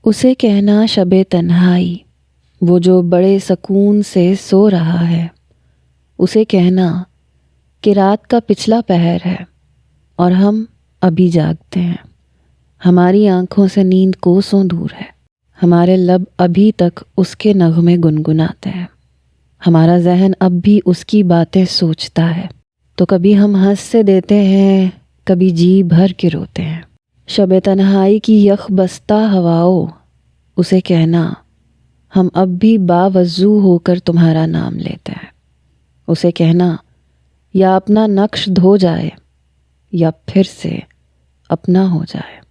اسے کہنا شب تنہائی، وہ جو بڑے سکون سے سو رہا ہے، اسے کہنا کہ رات کا پچھلا پہر ہے اور ہم ابھی جاگتے ہیں، ہماری آنکھوں سے نیند کوسوں دور ہے، ہمارے لب ابھی تک اس کے نغمے گنگناتے ہیں، ہمارا ذہن اب بھی اس کی باتیں سوچتا ہے، تو کبھی ہم ہنس سے دیتے ہیں، کبھی جی بھر کے روتے ہیں۔ شب تنہائی کی یخ بستہ ہواؤ، اسے کہنا ہم اب بھی باوضو ہو کر تمہارا نام لیتے ہیں، اسے کہنا یا اپنا نقش دھو جائے یا پھر سے اپنا ہو جائے۔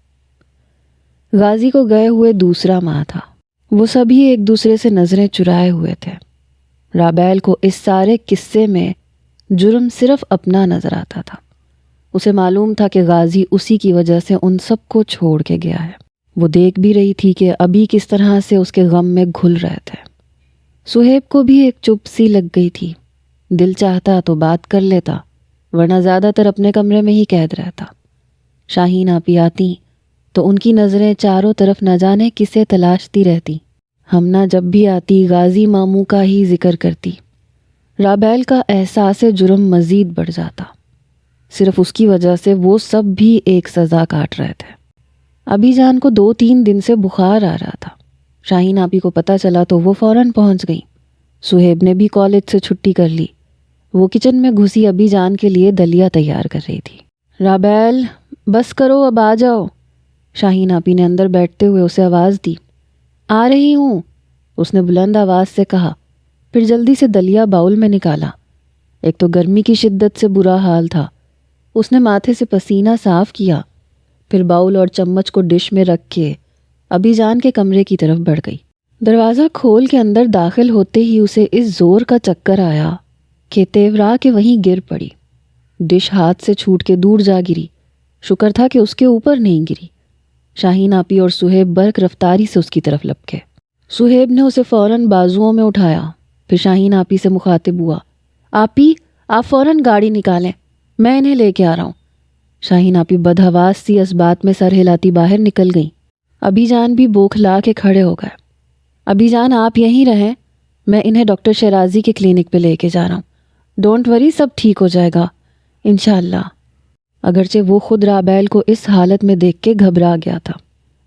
غازی کو گئے ہوئے دوسرا ماہ تھا، وہ سبھی ایک دوسرے سے نظریں چرائے ہوئے تھے۔ رابیل کو اس سارے قصے میں جرم صرف اپنا نظر آتا تھا، اسے معلوم تھا کہ غازی اسی کی وجہ سے ان سب کو چھوڑ کے گیا ہے۔ وہ دیکھ بھی رہی تھی کہ ابھی کس طرح سے اس کے غم میں گھل رہے تھے۔ سہیب کو بھی ایک چپ سی لگ گئی تھی، دل چاہتا تو بات کر لیتا، ورنہ زیادہ تر اپنے کمرے میں ہی قید رہتا۔ شاہین آپی آتی تو ان کی نظریں چاروں طرف نہ جانے کسے تلاشتی رہتی۔ ہمنا جب بھی آتی غازی ماموں کا ہی ذکر کرتی۔ رابیل کا احساس جرم مزید بڑھ جاتا، صرف اس کی وجہ سے وہ سب بھی ایک سزا کاٹ رہے تھے۔ ابھی جان کو 2-3 دن سے بخار آ رہا تھا، شاہین آپی کو پتہ چلا تو وہ فوراً پہنچ گئی۔ سہیب نے بھی کالج سے چھٹی کر لی، وہ کچن میں گھسی ابھی جان کے لیے دلیا تیار کر رہی تھی۔ رابیل بس کرو، اب آ جاؤ، شاہین آپی نے اندر بیٹھتے ہوئے اسے آواز دی۔ آ رہی ہوں، اس نے بلند آواز سے کہا، پھر جلدی سے دلیا باؤل میں نکالا۔ ایک تو گرمی کی شدت سے برا حال تھا، اس نے ماتھے سے پسینہ صاف کیا، پھر باؤل اور چمچ کو ڈش میں رکھ کے ابھی جان کے کمرے کی طرف بڑھ گئی۔ دروازہ کھول کے اندر داخل ہوتے ہی اسے اس زور کا چکر آیا کہ تیورا کے وہیں گر پڑی۔ ڈش ہاتھ سے چھوٹ کے دور جا گری، شکر تھا کہ اس کے اوپر نہیں گری۔ شاہین آپی اور سہیب برق رفتاری سے اس کی طرف لپکے۔ سہیب نے اسے فوراً بازوؤں میں اٹھایا، پھر شاہین آپی سے مخاطب ہوا، آپی آپ فوراً گاڑی نکالیں، میں انہیں لے کے آ رہا ہوں۔ شاہین آپی بدحواس سی اس بات میں سر ہلاتی باہر نکل گئیں۔ ابھی جان بھی بوکھلا کے کھڑے ہو گئے۔ ابھی جان آپ یہیں رہیں، میں انہیں ڈاکٹر شیرازی کے کلینک پہ لے کے جا رہا ہوں، ڈونٹ وری سب ٹھیک ہو جائے گا انشاءاللہ۔ اگرچہ وہ خود رابیل کو اس حالت میں دیکھ کے گھبرا گیا تھا،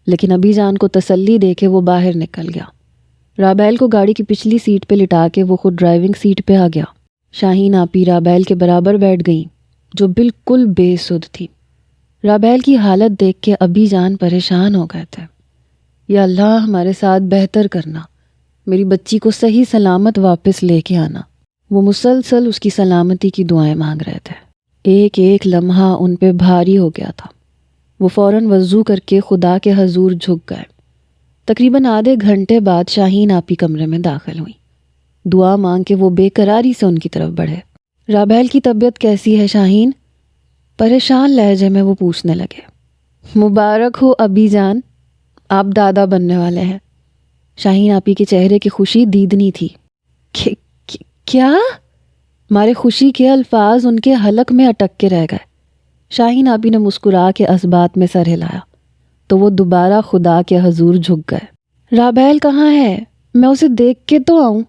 لیکن ابھی جان کو تسلی دے کے وہ باہر نکل گیا۔ رابیل کو گاڑی کی پچھلی سیٹ پہ لٹا کے وہ خود ڈرائیونگ سیٹ پہ آ گیا۔ شاہین آپی رابیل کے برابر بیٹھ گئیں، جو بالکل بے سدھ تھی۔ رابیل کی حالت دیکھ کے ابھی جان پریشان ہو گئے تھے۔ یا اللہ ہمارے ساتھ بہتر کرنا، میری بچی کو صحیح سلامت واپس لے کے آنا۔ وہ مسلسل اس کی سلامتی کی دعائیں مانگ رہے تھے۔ ایک ایک لمحہ ان پہ بھاری ہو گیا تھا۔ وہ فوراً وضو کر کے خدا کے حضور جھک گئے۔ تقریباً آدھے گھنٹے بعد شاہین آپی کمرے میں داخل ہوئی۔ دعا مانگ کے وہ بے قراری سے ان کی طرف بڑھے۔ رابیل کی طبیعت کیسی ہے شاہین؟ پریشان لہجے میں وہ پوچھنے لگے۔ مبارک ہو ابھی جان، آپ دادا بننے والے ہیں۔ شاہین آپی کے چہرے کی خوشی دیدنی تھی۔ کیا؟ مارے خوشی کے الفاظ ان کے حلق میں اٹک کے رہ گئے۔ شاہین آپی نے مسکرا کے اس بات میں سر ہلایا تو وہ دوبارہ خدا کے حضور جھک گئے۔ رابیل کہاں ہے؟ میں اسے دیکھ کے تو آؤں؟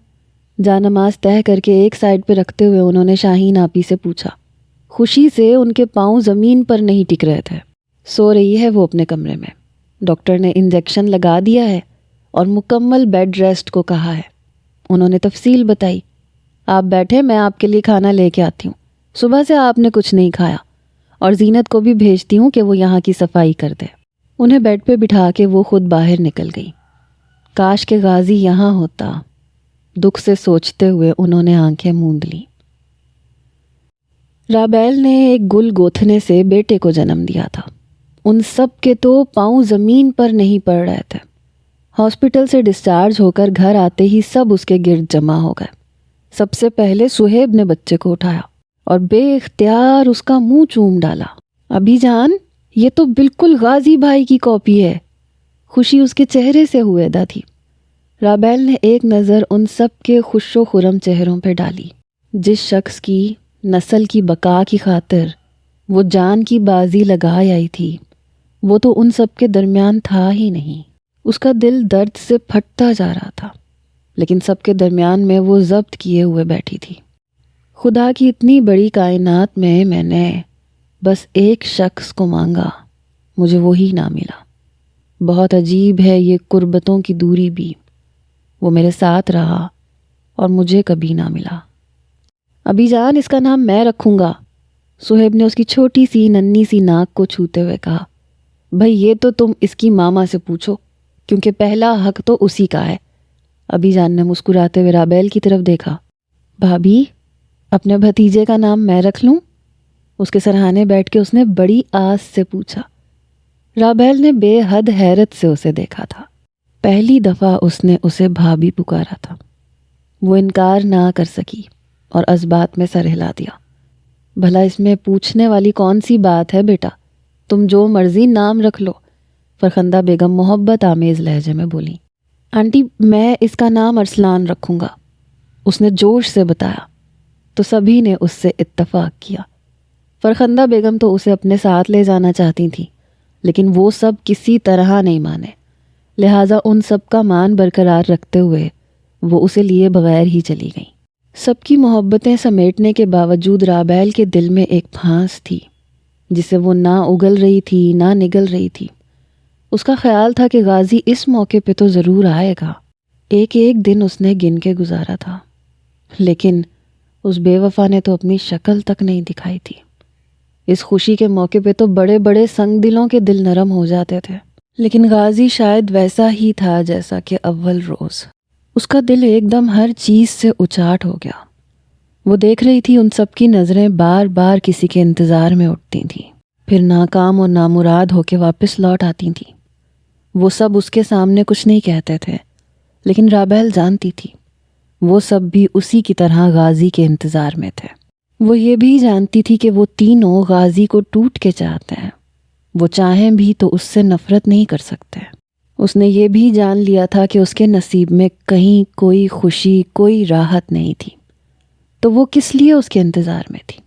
جانماز تہہ کر کے ایک سائڈ پہ رکھتے ہوئے انہوں نے شاہین آپی سے پوچھا۔ خوشی سے ان کے پاؤں زمین پر نہیں ٹک رہے تھے۔ سو رہی ہے وہ اپنے کمرے میں، ڈاکٹر نے انجیکشن لگا دیا ہے اور مکمل بیڈ ریسٹ کو کہا ہے۔ انہوں نے تفصیل بتائی۔ آپ بیٹھے، میں آپ کے لیے کھانا لے کے آتی ہوں، صبح سے آپ نے کچھ نہیں کھایا، اور زینت کو بھی بھیجتی ہوں کہ وہ یہاں کی صفائی کر دے۔ انہیں بیڈ پہ بٹھا کے وہ خود باہر نکل گئی۔ کاش کہ غازی یہاں ہوتا، دکھ سے سوچتے ہوئے انہوں نے آنکھیں موند لیں۔ رابیل نے ایک گل گوتھنے سے بیٹے کو جنم دیا تھا۔ ان سب کے تو پاؤں زمین پر نہیں پڑ رہے تھے۔ ہاسپٹل سے ڈسچارج ہو کر گھر آتے ہی سب اس کے گرد جمع ہو گئے۔ سب سے پہلے سہیب نے بچے کو اٹھایا اور بے اختیار اس کا منہ چوم ڈالا۔ ابھی جان، یہ تو بالکل غازی بھائی کی کاپی ہے۔ خوشی اس کے چہرے سے ہوئیدہ تھی۔ رابیل نے ایک نظر ان سب کے خوش و خرم چہروں پہ ڈالی۔ جس شخص کی نسل کی بقا کی خاطر وہ جان کی بازی لگا آئی تھی، وہ تو ان سب کے درمیان تھا ہی نہیں۔ اس کا دل درد سے پھٹتا جا رہا تھا، لیکن سب کے درمیان میں وہ ضبط کیے ہوئے بیٹھی تھی۔ خدا کی اتنی بڑی کائنات میں نے بس ایک شخص کو مانگا، مجھے وہی نہ ملا۔ بہت عجیب ہے یہ قربتوں کی دوری بھی، وہ میرے ساتھ رہا اور مجھے کبھی نہ ملا۔ ابی جان، اس کا نام میں رکھوں گا، صہیب نے اس کی چھوٹی سی ننھی سی ناک کو چھوتے ہوئے کہا۔ بھئی یہ تو تم اس کی ماما سے پوچھو، کیونکہ پہلا حق تو اسی کا ہے۔ ابی جان نے مسکراتے ہوئے رابیل کی طرف دیکھا۔ بھابھی، اپنے بھتیجے کا نام میں رکھ لوں؟ اس کے سرہانے بیٹھ کے اس نے بڑی آس سے پوچھا۔ رابیل نے بے حد حیرت سے اسے دیکھا تھا۔ پہلی دفعہ اس نے اسے بھابھی پکارا تھا۔ وہ انکار نہ کر سکی اور اسبات میں سر ہلا دیا۔ بھلا اس میں پوچھنے والی کون سی بات ہے بیٹا، تم جو مرضی نام رکھ لو، فرخندہ بیگم محبت آمیز لہجے میں بولی۔ آنٹی، میں اس کا نام ارسلان رکھوں گا، اس نے جوش سے بتایا۔ تو سبھی نے اس سے اتفاق کیا۔ فرخندہ بیگم تو اسے اپنے ساتھ لے جانا چاہتی تھیں، لیکن وہ سب کسی طرح نہیں مانے، لہٰذا ان سب کا مان برقرار رکھتے ہوئے وہ اسے لیے بغیر ہی چلی گئیں۔ سب کی محبتیں سمیٹنے کے باوجود رابیل کے دل میں ایک پھانس تھی جسے وہ نہ اگل رہی تھی نہ نگل رہی تھی۔ اس کا خیال تھا کہ غازی اس موقع پہ تو ضرور آئے گا۔ ایک ایک دن اس نے گن کے گزارا تھا، لیکن اس بے وفا نے تو اپنی شکل تک نہیں دکھائی تھی۔ اس خوشی کے موقع پہ تو بڑے بڑے سنگ دلوں کے دل نرم ہو جاتے تھے، لیکن غازی شاید ویسا ہی تھا جیسا کہ اول روز۔ اس کا دل ایک دم ہر چیز سے اچاٹ ہو گیا۔ وہ دیکھ رہی تھی ان سب کی نظریں بار بار کسی کے انتظار میں اٹھتی تھیں، پھر ناکام اور نامراد ہو کے واپس لوٹ آتی تھیں۔ وہ سب اس کے سامنے کچھ نہیں کہتے تھے، لیکن رابیل جانتی تھی وہ سب بھی اسی کی طرح غازی کے انتظار میں تھے۔ وہ یہ بھی جانتی تھی کہ وہ تینوں غازی کو ٹوٹ کے چاہتے ہیں، وہ چاہیں بھی تو اس سے نفرت نہیں کر سکتے۔ اس نے یہ بھی جان لیا تھا کہ اس کے نصیب میں کہیں کوئی خوشی، کوئی راحت نہیں تھی، تو وہ کس لیے اس کے انتظار میں تھی؟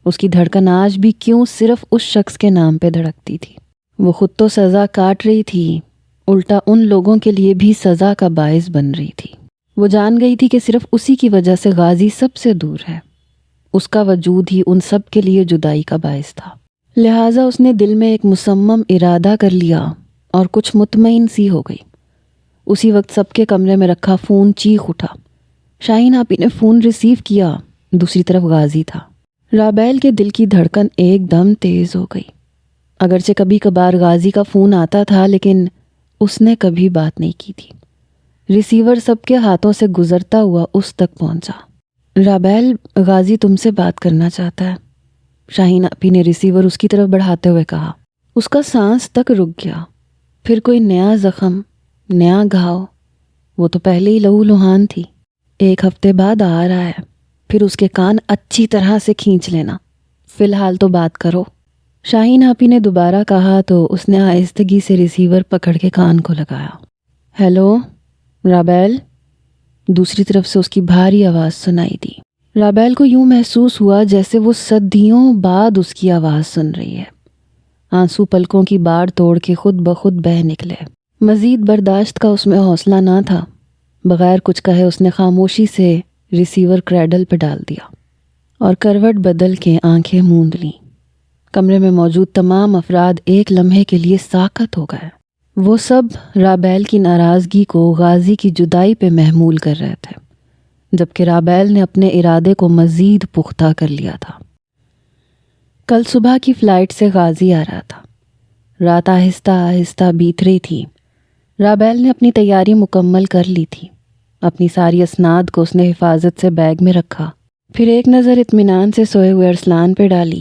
اس کی دھڑکن آج بھی کیوں صرف اس شخص کے نام پہ دھڑکتی تھی؟ وہ خود تو سزا کاٹ رہی تھی، الٹا ان لوگوں کے لیے بھی سزا کا باعث بن رہی تھی۔ وہ جان گئی تھی کہ صرف اسی کی وجہ سے غازی سب سے دور ہے، اس کا وجود ہی ان سب کے لیے جدائی کا باعث تھا۔ لہٰذا اس نے دل میں ایک مصمم ارادہ کر لیا اور کچھ مطمئن سی ہو گئی۔ اسی وقت سب کے کمرے میں رکھا فون چیخ اٹھا۔ شاہین آپی نے فون ریسیو کیا، دوسری طرف غازی تھا۔ رابیل کے دل کی دھڑکن ایک دم تیز ہو گئی۔ اگرچہ کبھی کبھار غازی کا فون آتا تھا، لیکن اس نے کبھی بات نہیں کی تھی۔ ریسیور سب کے ہاتھوں سے گزرتا ہوا اس تک پہنچا۔ رابیل، غازی تم سے بات کرنا چاہتا ہے، شاہین آپی نے ریسیور اس کی طرف بڑھاتے ہوئے کہا۔ اس کا سانس تک رک گیا۔ پھر کوئی نیا زخم، نیا گھاؤ، وہ تو پہلے ہی لہو لہان تھی۔ 1 ہفتے بعد آ رہا ہے، پھر اس کے کان اچھی طرح سے کھینچ لینا، فی الحال تو بات کرو۔ شاہین آپی نے دوبارہ کہا تو اس نے آہستگی سے ریسیور پکڑ کے کان کو لگایا۔ ہیلو رابیل، دوسری طرف سے اس کی بھاری آواز سنائی دی۔ رابیل کو یوں محسوس ہوا جیسے وہ صدیوں بعد اس کی آواز سن رہی ہے۔ آنسو پلکوں کی باڑ توڑ کے خود بخود بہہ نکلے۔ مزید برداشت کا اس میں حوصلہ نہ تھا۔ بغیر کچھ کہے اس نے خاموشی سے ریسیور کریڈل پہ ڈال دیا اور کروٹ بدل کے آنکھیں موند لیں۔ کمرے میں موجود تمام افراد ایک لمحے کے لیے ساکت ہو گئے۔ وہ سب رابیل کی ناراضگی کو غازی کی جدائی پہ محمول کر رہے تھے، جبکہ رابیل نے اپنے ارادے کو مزید پختہ کر لیا تھا۔ کل صبح کی فلائٹ سے غازی آ رہا تھا۔ رات آہستہ آہستہ بیت رہی تھی۔ رابیل نے اپنی تیاری مکمل کر لی تھی۔ اپنی ساری اسناد کو اس نے حفاظت سے بیگ میں رکھا، پھر ایک نظر اطمینان سے سوئے ہوئے ارسلان پہ ڈالی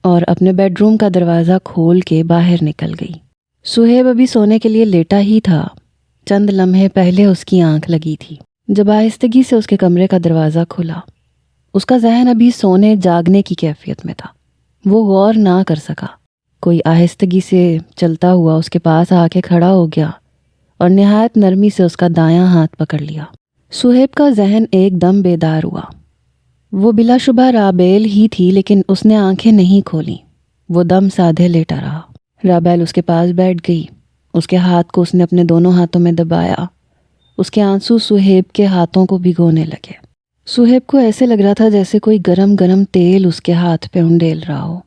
اور اپنے بیڈ روم کا دروازہ کھول کے باہر نکل گئی۔ صہیب ابھی سونے کے لیے لیٹا ہی تھا۔ چند لمحے پہلے اس کی آنکھ لگی تھی جب آہستگی سے اس کے کمرے کا دروازہ کھلا۔ اس کا ذہن ابھی سونے جاگنے کی کیفیت میں تھا۔ وہ غور نہ کر سکا۔ کوئی آہستگی سے چلتا ہوا اس کے پاس آ کے کھڑا ہو گیا اور نہایت نرمی سے اس کا دایاں ہاتھ پکڑ لیا۔ صہیب کا ذہن ایک دم بیدار ہوا۔ وہ بلا شبہ رابیل ہی تھی، لیکن اس نے آنکھیں نہیں کھولیں۔ وہ دم سادھے لیٹا رہا۔ رابیل اس کے پاس بیٹھ گئی اس کے ہاتھ کو اس نے اپنے دونوں ہاتھوں میں دبایا۔ اس کے آنسو صہیب کے ہاتھوں کو بھگونے لگے۔ صہیب کو ایسے لگ رہا تھا جیسے کوئی گرم گرم تیل اس کے ہاتھ پہ انڈیل رہا ہو۔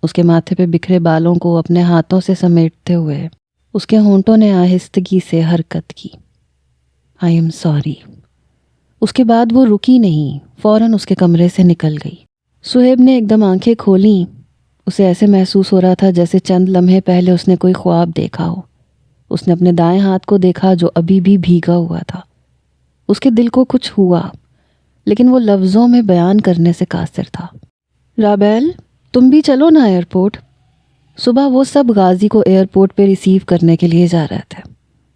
اس کے ماتھے پہ بکھرے بالوں کو اپنے ہاتھوں سے سمیٹتے ہوئے اس کے ہونٹوں نے آہستگی سے حرکت کی۔ I am sorry. اس کے بعد وہ رکی نہیں، فوراً اس کے کمرے سے نکل گئی۔ صہیب نے ایک دم آنکھیں کھولیں۔ اسے ایسے محسوس ہو رہا تھا جیسے چند لمحے پہلے اس نے کوئی خواب دیکھا ہو۔ اس نے اپنے دائیں ہاتھ کو دیکھا جو ابھی بھی بھیگا ہوا تھا۔ اس کے دل کو کچھ ہوا، لیکن وہ لفظوں میں بیان کرنے سے قاصر تھا۔ رابیل، تم بھی چلو نا ایئرپورٹ۔ صبح وہ سب غازی کو ایئرپورٹ پہ ریسیو کرنے کے لیے جا رہے تھے۔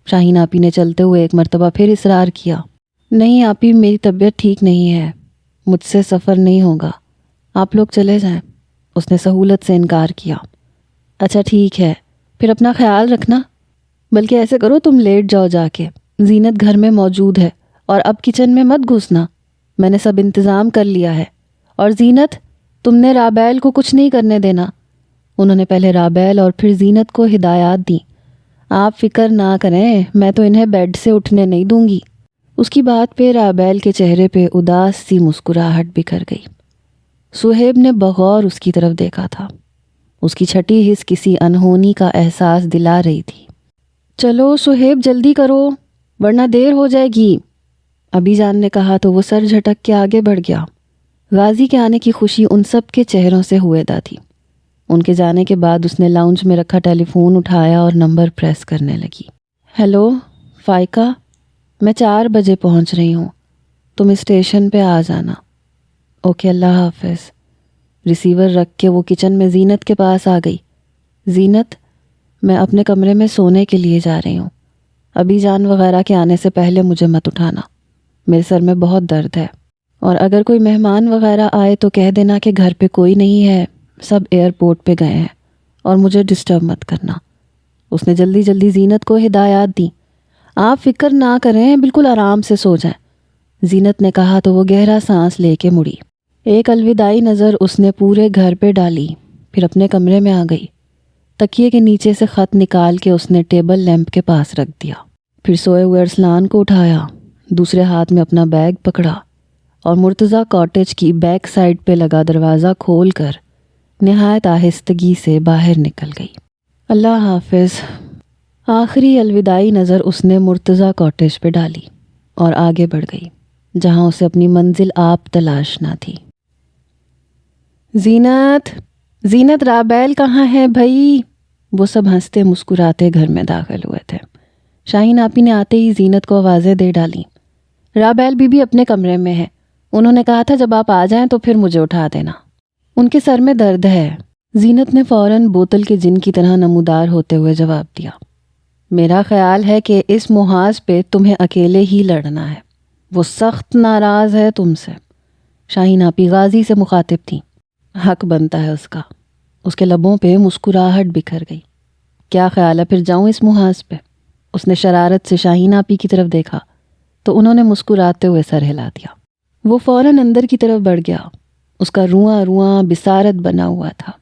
شاہین آپی نے چلتے ہوئے ایک مرتبہ پھر اصرار کیا۔ نہیں آپی، میری طبیعت ٹھیک نہیں ہے، مجھ سے سفر نہیں ہوگا، آپ لوگ چلے جائیں۔ اس نے سہولت سے انکار کیا۔ اچھا ٹھیک ہے، پھر اپنا خیال رکھنا۔ بلکہ ایسے کرو، تم لیٹ جاؤ جا کے، زینت گھر میں موجود ہے، اور اب کچن میں مت گھسنا، میں نے سب انتظام کر لیا ہے۔ اور زینت، تم نے رابیل کو کچھ نہیں کرنے دینا۔ انہوں نے پہلے رابیل اور پھر زینت کو ہدایات دیں۔ آپ فکر نہ کریں، میں تو انہیں بیڈ سے اٹھنے نہیں دوں گی۔ اس کی بات پہ رابیل کے چہرے پہ اداس سی مسکراہٹ بکھر گئی۔ صہیب نے بغور اس کی طرف دیکھا تھا۔ اس کی چھٹی حس کسی انہونی کا احساس دلا رہی تھی۔ چلو صہیب، جلدی کرو ورنہ دیر ہو جائے گی، ابی جان نے کہا تو وہ سر جھٹک کے آگے بڑھ گیا۔ غازی کے آنے کی خوشی ان سب کے چہروں سے ہویدا تھی۔ ان کے جانے کے بعد اس نے لاؤنج میں رکھا ٹیلی فون اٹھایا اور نمبر پریس کرنے لگی۔ ہیلو فائقہ، میں 4 بجے پہنچ رہی ہوں، تم اسٹیشن پہ آ جانا۔ اوکے، اللہ حافظ۔ ریسیور رکھ کے وہ کچن میں زینت کے پاس آ گئی۔ زینت، میں اپنے کمرے میں سونے کے لیے جا رہی ہوں، ابی جان وغیرہ کے آنے سے پہلے مجھے مت اٹھانا، میرے سر میں بہت درد ہے، اور اگر کوئی مہمان وغیرہ آئے تو کہہ دینا کہ گھر پہ کوئی نہیں ہے، سب ایئرپورٹ پہ گئے ہیں، اور مجھے ڈسٹرب مت کرنا۔ اس نے جلدی جلدی زینت کو ہدایات دیں۔ آپ فکر نہ کریں، بالکل آرام سے سو جائیں، زینت نے کہا تو وہ گہرا سانس لے کے مڑی۔ ایک الوداعی نظر اس نے پورے گھر پہ ڈالی، پھر اپنے کمرے میں آ گئی۔ تکیے کے نیچے سے خط نکال کے اس نے ٹیبل لیمپ کے پاس رکھ دیا، پھر سوئے ہوئے ارسلان کو اٹھایا، دوسرے ہاتھ میں اپنا بیگ پکڑا اور مرتضیٰ کاٹیج کی بیک سائڈ پہ لگا دروازہ کھول کر نہایت آہستگی سے باہر نکل گئی۔ اللہ حافظ۔ آخری الوداعی نظر اس نے مرتضیٰ کاٹیج پہ ڈالی اور آگے بڑھ گئی، جہاں اسے اپنی منزل آپ تلاش نہ تھی۔ زینت، رابیل کہاں ہے بھائی؟ وہ سب ہنستے مسکراتے گھر میں داخل ہوئے تھے۔ شاہین آپی نے آتے ہی زینت کو آوازیں دے ڈالیں۔ رابیل بی بی اپنے کمرے میں ہے، انہوں نے کہا تھا جب آپ آ جائیں تو پھر مجھے اٹھا دینا، ان کے سر میں درد ہے۔ زینت نے فوراً بوتل کے جن کی طرح نمودار ہوتے ہوئے جواب دیا۔ میرا خیال ہے کہ اس محاذ پہ تمہیں اکیلے ہی لڑنا ہے، وہ سخت ناراض ہے تم سے۔ شاہین آپی غازی سے مخاطب تھیں۔ حق بنتا ہے اس کا۔ اس کے لبوں پہ مسکراہٹ بکھر گئی۔ کیا خیال ہے پھر جاؤں اس محاذ پہ؟ اس نے شرارت سے شاہین آپی کی طرف دیکھا تو انہوں نے مسکراتے ہوئے سر ہلا دیا۔ وہ فوراً اندر کی طرف بڑھ گیا۔ اس کا رواں رواں بصارت بنا ہوا تھا۔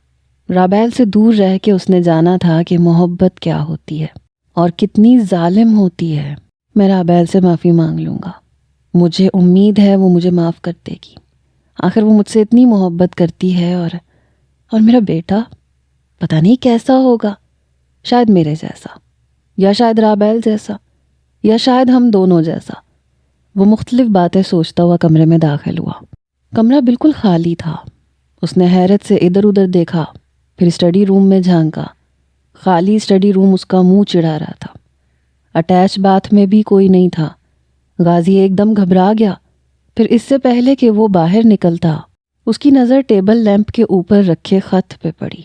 رابیل سے دور رہ کے اس نے جانا تھا کہ محبت کیا ہوتی ہے اور کتنی ظالم ہوتی ہے۔ میں رابیل سے معافی مانگ لوں گا، مجھے امید ہے وہ مجھے معاف کر دے گی۔ آخر وہ مجھ سے اتنی محبت کرتی ہے، اور میرا بیٹا پتہ نہیں کیسا ہوگا، شاید میرے جیسا، یا شاید رابیل جیسا، یا شاید ہم دونوں جیسا۔ وہ مختلف باتیں سوچتا ہوا کمرے میں داخل ہوا۔ کمرہ بالکل خالی تھا۔ اس نے حیرت سے ادھر ادھر دیکھا، پھر اسٹڈی روم میں جھانکا۔ خالی اسٹڈی روم اس کا منہ چڑھا رہا تھا۔ اٹیچ باتھ میں بھی کوئی نہیں تھا۔ غازی ایک دم گھبرا گیا، پھر اس سے پہلے کہ وہ باہر نکلتا اس کی نظر ٹیبل لیمپ کے اوپر رکھے خط پہ پڑی۔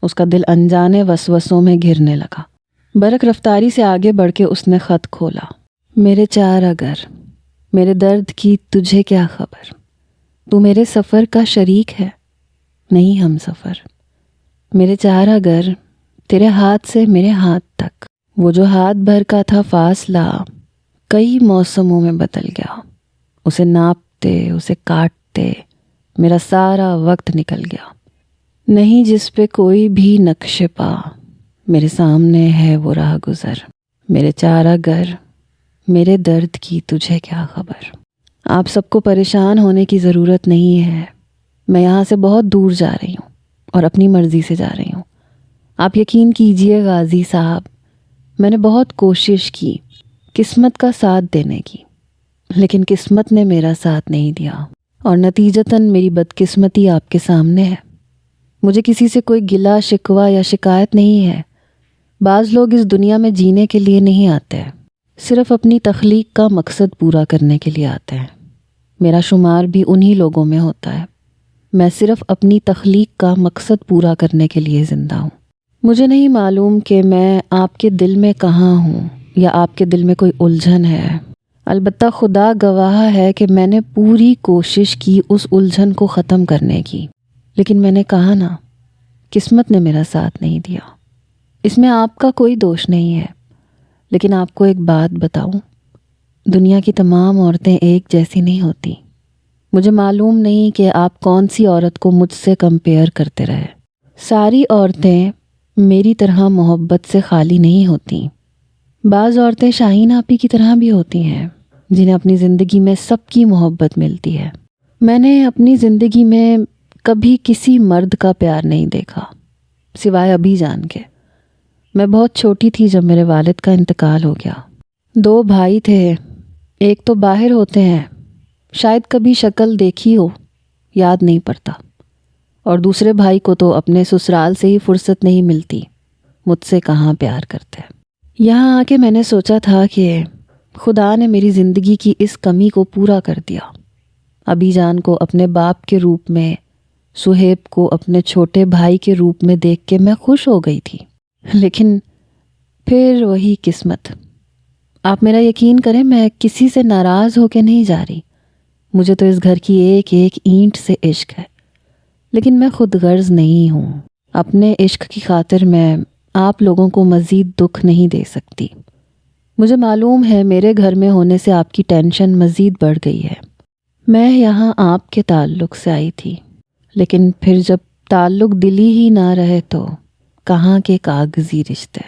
اس کا دل انجانے وسوسوں میں گھرنے لگا۔ برق رفتاری سے آگے بڑھ کے اس نے خط کھولا۔ میرے 4 اگر، میرے درد کی تجھے کیا خبر، تو میرے سفر کا شریک ہے، نہیں ہم سفر۔ میرے 4 اگر، تیرے ہاتھ سے میرے ہاتھ تک، وہ جو ہاتھ بھر کا تھا فاصلہ کئی موسموں میں بدل گیا۔ اسے ناپتے، اسے کاٹتے میرا سارا وقت نکل گیا۔ نہیں جس پہ کوئی بھی نقش پا، میرے سامنے ہے وہ راہ گزر، میرے چارہ گر، میرے درد کی تجھے کیا خبر۔ آپ سب کو پریشان ہونے کی ضرورت نہیں ہے، میں یہاں سے بہت دور جا رہی ہوں اور اپنی مرضی سے جا رہی ہوں۔ آپ یقین کیجئے غازی صاحب، میں نے بہت کوشش کی قسمت کا ساتھ دینے کی، لیکن قسمت نے میرا ساتھ نہیں دیا، اور نتیجتاً میری بدقسمتی آپ کے سامنے ہے۔ مجھے کسی سے کوئی گلہ شکوہ یا شکایت نہیں ہے۔ بعض لوگ اس دنیا میں جینے کے لیے نہیں آتے، صرف اپنی تخلیق کا مقصد پورا کرنے کے لیے آتے ہیں۔ میرا شمار بھی انہی لوگوں میں ہوتا ہے۔ میں صرف اپنی تخلیق کا مقصد پورا کرنے کے لیے زندہ ہوں۔ مجھے نہیں معلوم کہ میں آپ کے دل میں کہاں ہوں یا آپ کے دل میں کوئی الجھن ہے، البتہ خدا گواہ ہے کہ میں نے پوری کوشش کی اس الجھن کو ختم کرنے کی، لیکن میں نے کہا نا، قسمت نے میرا ساتھ نہیں دیا۔ اس میں آپ کا کوئی دوش نہیں ہے، لیکن آپ کو ایک بات بتاؤں، دنیا کی تمام عورتیں ایک جیسی نہیں ہوتی۔ مجھے معلوم نہیں کہ آپ کون سی عورت کو مجھ سے کمپیئر کرتے رہے۔ ساری عورتیں میری طرح محبت سے خالی نہیں ہوتی۔ بعض عورتیں شاہین آپی کی طرح بھی ہوتی ہیں، جنہیں اپنی زندگی میں سب کی محبت ملتی ہے۔ میں نے اپنی زندگی میں کبھی کسی مرد کا پیار نہیں دیکھا، سوائے ابھی جان کے۔ میں بہت چھوٹی تھی جب میرے والد کا انتقال ہو گیا۔ 2 بھائی تھے، ایک تو باہر ہوتے ہیں، شاید کبھی شکل دیکھی ہو، یاد نہیں پڑتا، اور دوسرے بھائی کو تو اپنے سسرال سے ہی فرصت نہیں ملتی، مجھ سے کہاں پیار کرتے۔ یہاں آ کے میں نے سوچا تھا کہ خدا نے میری زندگی کی اس کمی کو پورا کر دیا۔ ابھی جان کو اپنے باپ کے روپ میں، سہیب کو اپنے چھوٹے بھائی کے روپ میں دیکھ کے میں خوش ہو گئی تھی، لیکن پھر وہی قسمت۔ آپ میرا یقین کریں، میں کسی سے ناراض ہو کے نہیں جا رہی، مجھے تو اس گھر کی ایک ایک اینٹ سے عشق ہے، لیکن میں خود غرض نہیں ہوں۔ اپنے عشق کی خاطر میں آپ لوگوں کو مزید دکھ نہیں دے سکتی۔ مجھے معلوم ہے میرے گھر میں ہونے سے آپ کی ٹینشن مزید بڑھ گئی ہے۔ میں یہاں آپ کے تعلق سے آئی تھی، لیکن پھر جب تعلق دلی ہی نہ رہے تو کہاں کے کاغذی رشتے،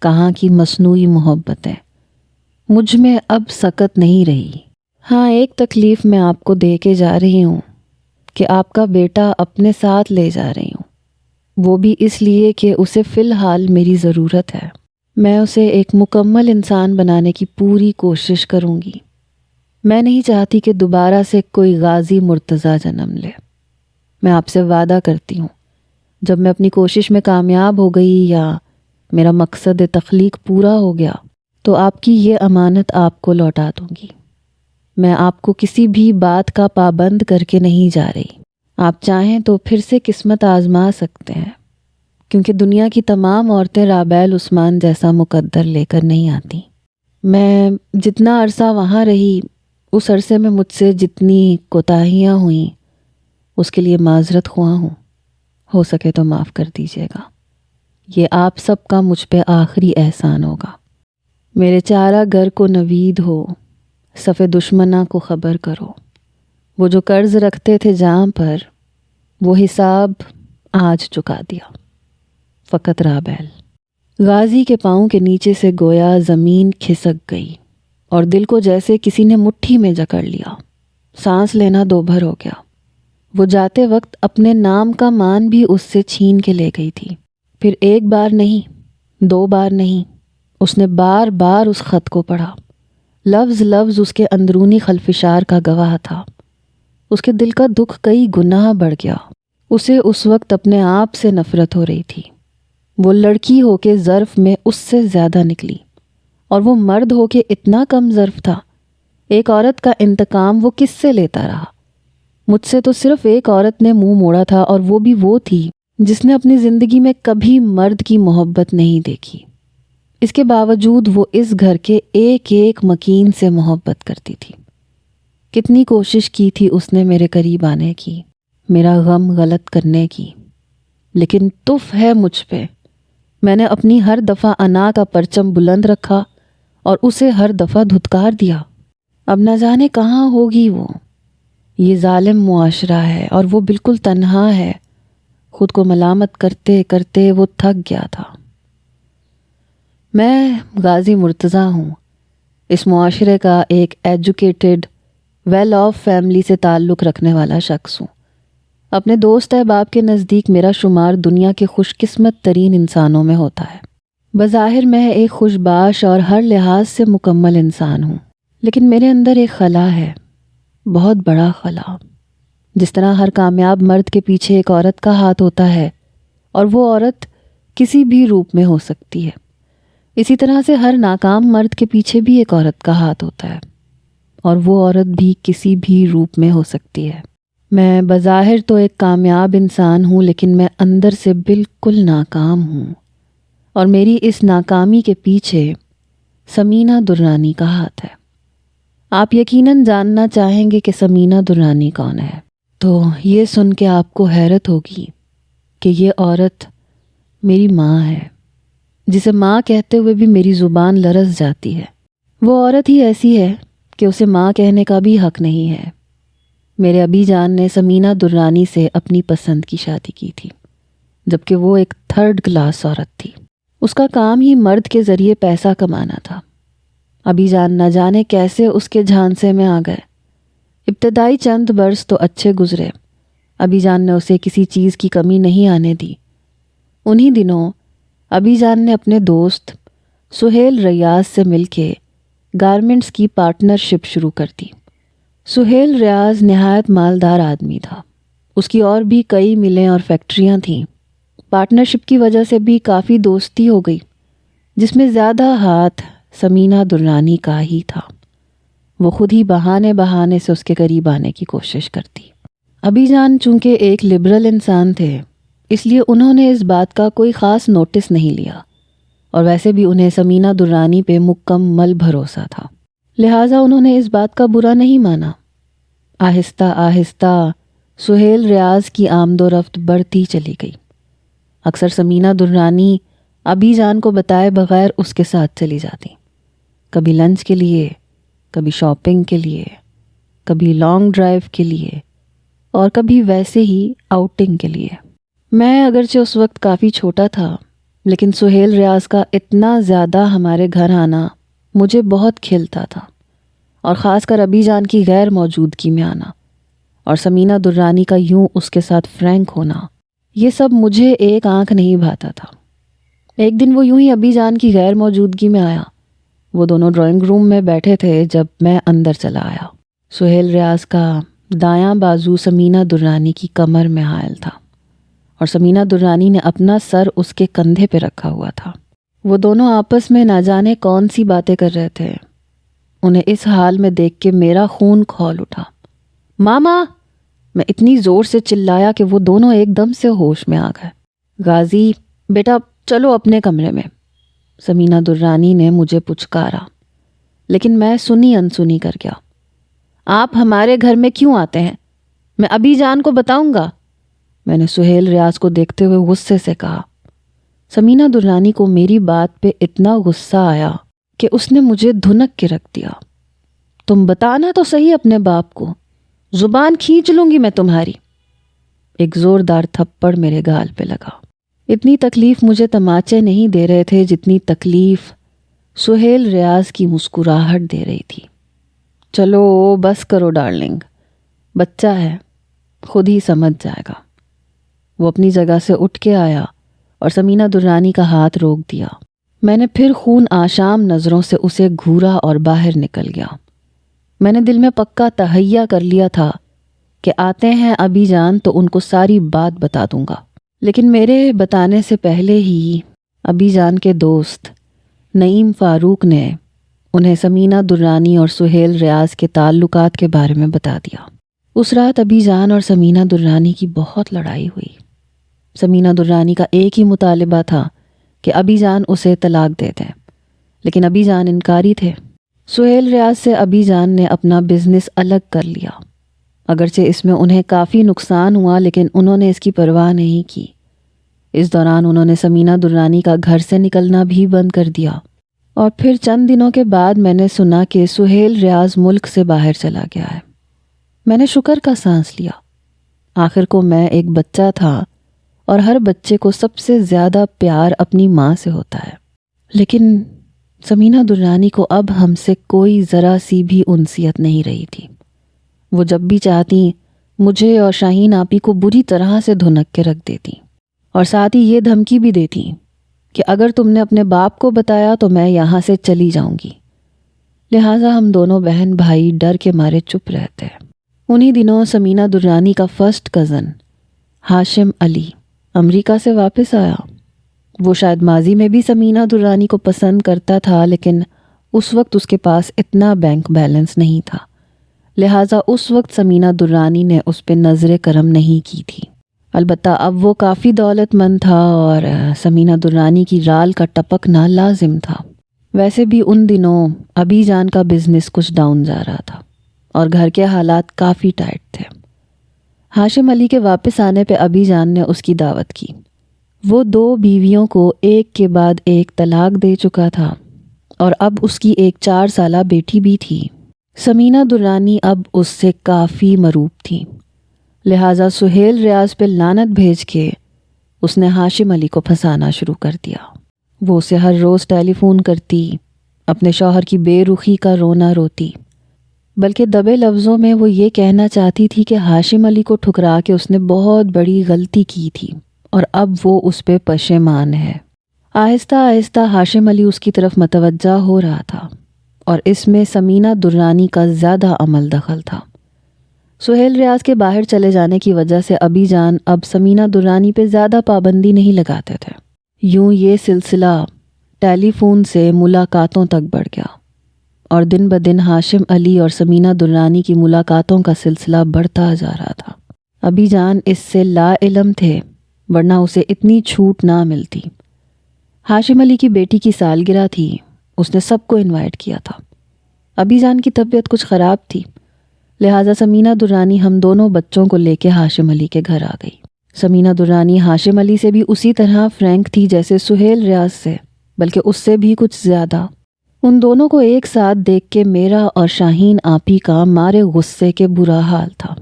کہاں کی مصنوعی محبتیں۔ مجھ میں اب سکت نہیں رہی۔ ہاں، ایک تکلیف میں آپ کو دے کے جا رہی ہوں کہ آپ کا بیٹا اپنے ساتھ لے جا رہی ہوں، وہ بھی اس لیے کہ اسے فی الحال میری ضرورت ہے۔ میں اسے ایک مکمل انسان بنانے کی پوری کوشش کروں گی۔ میں نہیں چاہتی کہ دوبارہ سے کوئی غازی مرتضیٰ جنم لے۔ میں آپ سے وعدہ کرتی ہوں، جب میں اپنی کوشش میں کامیاب ہو گئی یا میرا مقصد تخلیق پورا ہو گیا تو آپ کی یہ امانت آپ کو لوٹا دوں گی۔ میں آپ کو کسی بھی بات کا پابند کر کے نہیں جا رہی۔ آپ چاہیں تو پھر سے قسمت آزما سکتے ہیں، کیونکہ دنیا کی تمام عورتیں رابعہ عثمان جیسا مقدر لے کر نہیں آتی۔ میں جتنا عرصہ وہاں رہی، اس عرصے میں مجھ سے جتنی کوتاہیاں ہوئیں اس کے لیے معذرت خواہ ہوں۔ ہو سکے تو معاف کر دیجیے گا۔ یہ آپ سب کا مجھ پہ آخری احسان ہوگا۔ میرے چارہ گر کو نوید ہو، صف دشمناں کو خبر کرو۔ وہ جو قرض رکھتے تھے جاں پر، وہ حساب آج چکا دیا۔ فقط رابعہ۔ غازی کے پاؤں کے نیچے سے گویا زمین کھسک گئی اور دل کو جیسے کسی نے مٹھی میں جکڑ لیا۔ سانس لینا دوبھر ہو گیا۔ وہ جاتے وقت اپنے نام کا مان بھی اس سے چھین کے لے گئی تھی۔ پھر 1 بار نہیں، 2 بار نہیں، اس نے بار بار اس خط کو پڑھا۔ لفظ لفظ اس کے اندرونی خلفشار کا گواہ تھا۔ اس کے دل کا دکھ کئی گنا بڑھ گیا۔ اسے اس وقت اپنے آپ سے نفرت ہو رہی تھی۔ وہ لڑکی ہو کے ظرف میں اس سے زیادہ نکلی، اور وہ مرد ہو کے اتنا کم ظرف تھا۔ ایک عورت کا انتقام وہ کس سے لیتا رہا؟ مجھ سے تو صرف ایک عورت نے منہ موڑا تھا، اور وہ بھی وہ تھی جس نے اپنی زندگی میں کبھی مرد کی محبت نہیں دیکھی۔ اس کے باوجود وہ اس گھر کے ایک ایک مکین سے محبت کرتی تھی۔ کتنی کوشش کی تھی اس نے میرے قریب آنے کی، میرا غم غلط کرنے کی، لیکن تف ہے مجھ پہ۔ میں نے اپنی ہر دفعہ انا کا پرچم بلند رکھا اور اسے ہر دفعہ دھتکار دیا۔ اب نہ جانے کہاں ہوگی وہ۔ یہ ظالم معاشرہ ہے اور وہ بالکل تنہا ہے۔ خود کو ملامت کرتے کرتے وہ تھک گیا تھا۔ میں غازی مرتضیٰ ہوں، اس معاشرے کا ایک ایجوکیٹڈ ویل آف فیملی سے تعلق رکھنے والا شخص ہوں۔ اپنے دوست احباب کے نزدیک میرا شمار دنیا کے خوش قسمت ترین انسانوں میں ہوتا ہے۔ بظاہر میں ایک خوش باش اور ہر لحاظ سے مکمل انسان ہوں، لیکن میرے اندر ایک خلا ہے، بہت بڑا خلا۔ جس طرح ہر کامیاب مرد کے پیچھے ایک عورت کا ہاتھ ہوتا ہے اور وہ عورت کسی بھی روپ میں ہو سکتی ہے، اسی طرح سے ہر ناکام مرد کے پیچھے بھی ایک عورت کا ہاتھ ہوتا ہے اور وہ عورت بھی کسی بھی روپ میں ہو سکتی ہے۔ میں بظاہر تو ایک کامیاب انسان ہوں، لیکن میں اندر سے بالکل ناکام ہوں، اور میری اس ناکامی کے پیچھے ثمینہ درانی کا ہاتھ ہے۔ آپ یقیناً جاننا چاہیں گے کہ ثمینہ درانی کون ہے، تو یہ سن کے آپ کو حیرت ہوگی کہ یہ عورت میری ماں ہے، جسے ماں کہتے ہوئے بھی میری زبان لرز جاتی ہے۔ وہ عورت ہی ایسی ہے کہ اسے ماں کہنے کا بھی حق نہیں ہے۔ میرے ابی جان نے ثمینہ درانی سے اپنی پسند کی شادی کی تھی، جبکہ وہ ایک 3rd کلاس عورت تھی۔ اس کا کام ہی مرد کے ذریعے پیسہ کمانا تھا۔ ابی جان نہ جانے کیسے اس کے جھانسے میں آ گئے۔ ابتدائی چند برس تو اچھے گزرے، ابی جان نے اسے کسی چیز کی کمی نہیں آنے دی۔ انہی دنوں ابی جان نے اپنے دوست سہیل ریاض سے مل کے گارمنٹس کی پارٹنرشپ شروع کر دی۔ سہیل ریاض نہایت مالدار آدمی تھا، اس کی اور بھی کئی ملیں اور فیکٹریاں تھیں۔ پارٹنرشپ کی وجہ سے بھی کافی دوستی ہو گئی، جس میں زیادہ ہاتھ ثمینہ درانی کا ہی تھا۔ وہ خود ہی بہانے سے اس کے قریب آنے کی کوشش کرتی۔ ابی جان چونکہ ایک لبرل انسان تھے، اس لیے انہوں نے اس بات کا کوئی خاص نوٹس نہیں لیا، اور ویسے بھی انہیں ثمینہ درانی پہ مکمل بھروسہ تھا، لہٰذا انہوں نے اس بات کا برا نہیں مانا۔ آہستہ آہستہ سہیل ریاض کی آمد و رفت بڑھتی چلی گئی۔ اکثر ثمینہ درانی ابی جان کو بتائے بغیر اس کے ساتھ چلی جاتی، کبھی لنچ کے لیے، کبھی شاپنگ کے لیے، کبھی لانگ ڈرائیو کے لیے، اور کبھی ویسے ہی آؤٹنگ کے لیے۔ میں اگرچہ اس وقت کافی چھوٹا تھا، لیکن سہیل ریاض کا اتنا زیادہ ہمارے گھر آنا مجھے بہت کھلتا تھا، اور خاص کر ابی جان کی غیر موجودگی میں آنا اور ثمینہ درانی کا یوں اس کے ساتھ فرینک ہونا، یہ سب مجھے ایک آنکھ نہیں بھاتا تھا۔ ایک دن وہ یوں ہی ابی جان کی غیر موجودگی میں آیا۔ وہ دونوں ڈرائنگ روم میں بیٹھے تھے جب میں اندر چلا آیا۔ سہیل ریاض کا دایاں بازو ثمینہ درانی کی کمر میں حائل تھا، اور ثمینہ درانی نے اپنا سر اس کے کندھے پہ رکھا ہوا تھا۔ وہ دونوں آپس میں نہ جانے کون سی باتیں کر رہے تھے۔ انہیں اس حال میں دیکھ کے میرا خون کھول اٹھا۔ ماما! میں اتنی زور سے چلایا کہ وہ دونوں ایک دم سے ہوش میں آ گئے۔ غازی بیٹا چلو اپنے کمرے میں، ثمینہ درانی نے مجھے پچکارا، لیکن میں سنی انسنی کر گیا۔ آپ ہمارے گھر میں کیوں آتے ہیں؟ میں ابی جان کو بتاؤں گا، میں نے سہیل ریاض کو دیکھتے ہوئے غصے سے کہا۔ ثمینہ درانی کو میری بات پہ اتنا غصہ آیا کہ اس نے مجھے دھنک کے رکھ دیا۔ تم بتانا تو صحیح اپنے باپ کو، زبان کھینچ لوں گی میں تمہاری۔ ایک زوردار تھپڑ میرے گال پہ لگا۔ اتنی تکلیف مجھے تماچے نہیں دے رہے تھے جتنی تکلیف سہیل ریاض کی مسکراہٹ دے رہی تھی۔ چلو بس کرو ڈارلنگ، بچہ ہے، خود ہی سمجھ جائے گا۔ وہ اپنی جگہ سے اٹھ کے آیا اور ثمینہ درانی کا ہاتھ روک دیا۔ میں نے پھر خون آشام نظروں سے اسے گھورا اور باہر نکل گیا۔ میں نے دل میں پکا تہیہ کر لیا تھا کہ آتے ہیں ابی جان تو ان کو ساری بات بتا دوں گا، لیکن میرے بتانے سے پہلے ہی ابی جان کے دوست نعیم فاروق نے انہیں ثمینہ درانی اور سہیل ریاض کے تعلقات کے بارے میں بتا دیا۔ اس رات ابی جان اور ثمینہ درانی کی بہت لڑائی ہوئی۔ ثمینہ درانی کا ایک ہی مطالبہ تھا کہ ابی جان اسے طلاق دے دیں، لیکن ابی جان انکاری تھے۔ سہیل ریاض سے ابی جان نے اپنا بزنس الگ کر لیا، اگرچہ اس میں انہیں کافی نقصان ہوا، لیکن انہوں نے اس کی پرواہ نہیں کی۔ اس دوران انہوں نے ثمینہ درانی کا گھر سے نکلنا بھی بند کر دیا، اور پھر چند دنوں کے بعد میں نے سنا کہ سہیل ریاض ملک سے باہر چلا گیا ہے۔ میں نے شکر کا سانس لیا۔ آخر کو میں ایک بچہ تھا، اور ہر بچے کو سب سے زیادہ پیار اپنی ماں سے ہوتا ہے۔ لیکن سمینہ درانی کو اب ہم سے کوئی ذرا سی بھی انسیت نہیں رہی تھی۔ وہ جب بھی چاہتی مجھے اور شاہین آپی کو بری طرح سے دھنک کے رکھ دیتی، اور ساتھ ہی یہ دھمکی بھی دیتی کہ اگر تم نے اپنے باپ کو بتایا تو میں یہاں سے چلی جاؤں گی۔ لہٰذا ہم دونوں بہن بھائی ڈر کے مارے چپ رہتے۔ انہی دنوں سمینہ درانی کا فرسٹ کزن ہاشم علی امریکہ سے واپس آیا۔ وہ شاید ماضی میں بھی سمینہ درانی کو پسند کرتا تھا، لیکن اس وقت اس کے پاس اتنا بینک بیلنس نہیں تھا، لہٰذا اس وقت سمینہ درانی نے اس پہ نظر کرم نہیں کی تھی۔ البتہ اب وہ کافی دولت مند تھا اور سمینہ درانی کی رال کا ٹپکنا لازم تھا۔ ویسے بھی ان دنوں ابی جان کا بزنس کچھ ڈاؤن جا رہا تھا اور گھر کے حالات کافی ٹائٹ تھے۔ ہاشم علی کے واپس آنے پہ ابی جان نے اس کی دعوت کی۔ وہ 2 بیویوں کو ایک کے بعد ایک طلاق دے چکا تھا اور اب اس کی ایک 4 سالہ بیٹی بھی تھی۔ سمینہ درانی اب اس سے کافی مروب تھی، لہٰذا سہیل ریاض پہ لعنت بھیج کے اس نے ہاشم علی کو پھنسانا شروع کر دیا۔ وہ اسے ہر روز ٹیلی فون کرتی، اپنے شوہر کی بے رخی کا رونا روتی، بلکہ دبے لفظوں میں وہ یہ کہنا چاہتی تھی کہ ہاشم علی کو ٹھکرا کے اس نے بہت بڑی غلطی کی تھی اور اب وہ اس پہ پشیمان ہے۔ آہستہ آہستہ ہاشم علی اس کی طرف متوجہ ہو رہا تھا اور اس میں سمینہ درانی کا زیادہ عمل دخل تھا۔ سہیل ریاض کے باہر چلے جانے کی وجہ سے ابی جان اب سمینہ درانی پہ زیادہ پابندی نہیں لگاتے تھے۔ یوں یہ سلسلہ ٹیلی فون سے ملاقاتوں تک بڑھ گیا اور دن بدن ہاشم علی اور سمینہ درانی کی ملاقاتوں کا سلسلہ بڑھتا جا رہا تھا۔ ابی جان اس سے لا علم تھے، ورنہ اسے اتنی چھوٹ نہ ملتی۔ ہاشم علی کی بیٹی کی سالگرہ تھی، اس نے سب کو انوائٹ کیا تھا۔ ابی جان کی طبیعت کچھ خراب تھی، لہٰذا سمینہ درانی ہم دونوں بچوں کو لے کے ہاشم علی کے گھر آ گئی۔ سمینہ درانی ہاشم علی سے بھی اسی طرح فرینک تھی جیسے سہیل ریاض سے، بلکہ اس سے بھی کچھ زیادہ۔ ان دونوں کو ایک ساتھ دیکھ کے میرا اور شاہین آپی کا مارے غصے کے برا حال تھا۔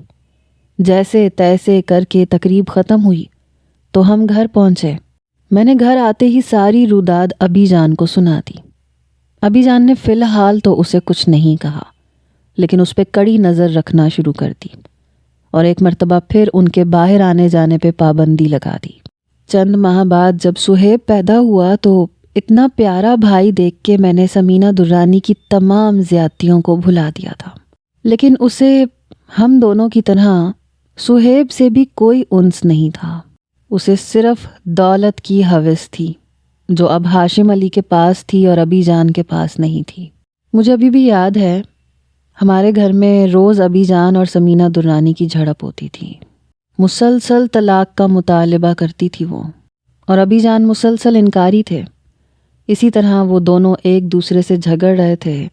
جیسے تیسے کر کے تقریب ختم ہوئی تو ہم گھر پہنچے۔ میں نے گھر آتے ہی ساری روداد ابی جان کو سنا دی۔ ابی جان نے فی الحال تو اسے کچھ نہیں کہا، لیکن اس پہ کڑی نظر رکھنا شروع کر دی اور ایک مرتبہ پھر ان کے باہر آنے جانے پہ پابندی لگا دی۔ چند ماہ بعد جب سہیب پیدا ہوا تو اتنا پیارا بھائی دیکھ کے میں نے سمینہ درانی کی تمام زیادتیوں کو بھلا دیا تھا، لیکن اسے ہم دونوں کی طرح سہیب سے بھی کوئی انس نہیں تھا۔ اسے صرف دولت کی ہوس تھی جو اب ہاشم علی کے پاس تھی اور ابی جان کے پاس نہیں تھی۔ مجھے ابھی بھی یاد ہے ہمارے گھر میں روز ابی جان اور سمینہ درانی کی جھڑپ ہوتی تھی۔ مسلسل طلاق کا مطالبہ کرتی تھی وہ، اور ابی جان مسلسل انکاری تھے۔ اسی طرح وہ دونوں ایک دوسرے سے جھگڑ رہے تھے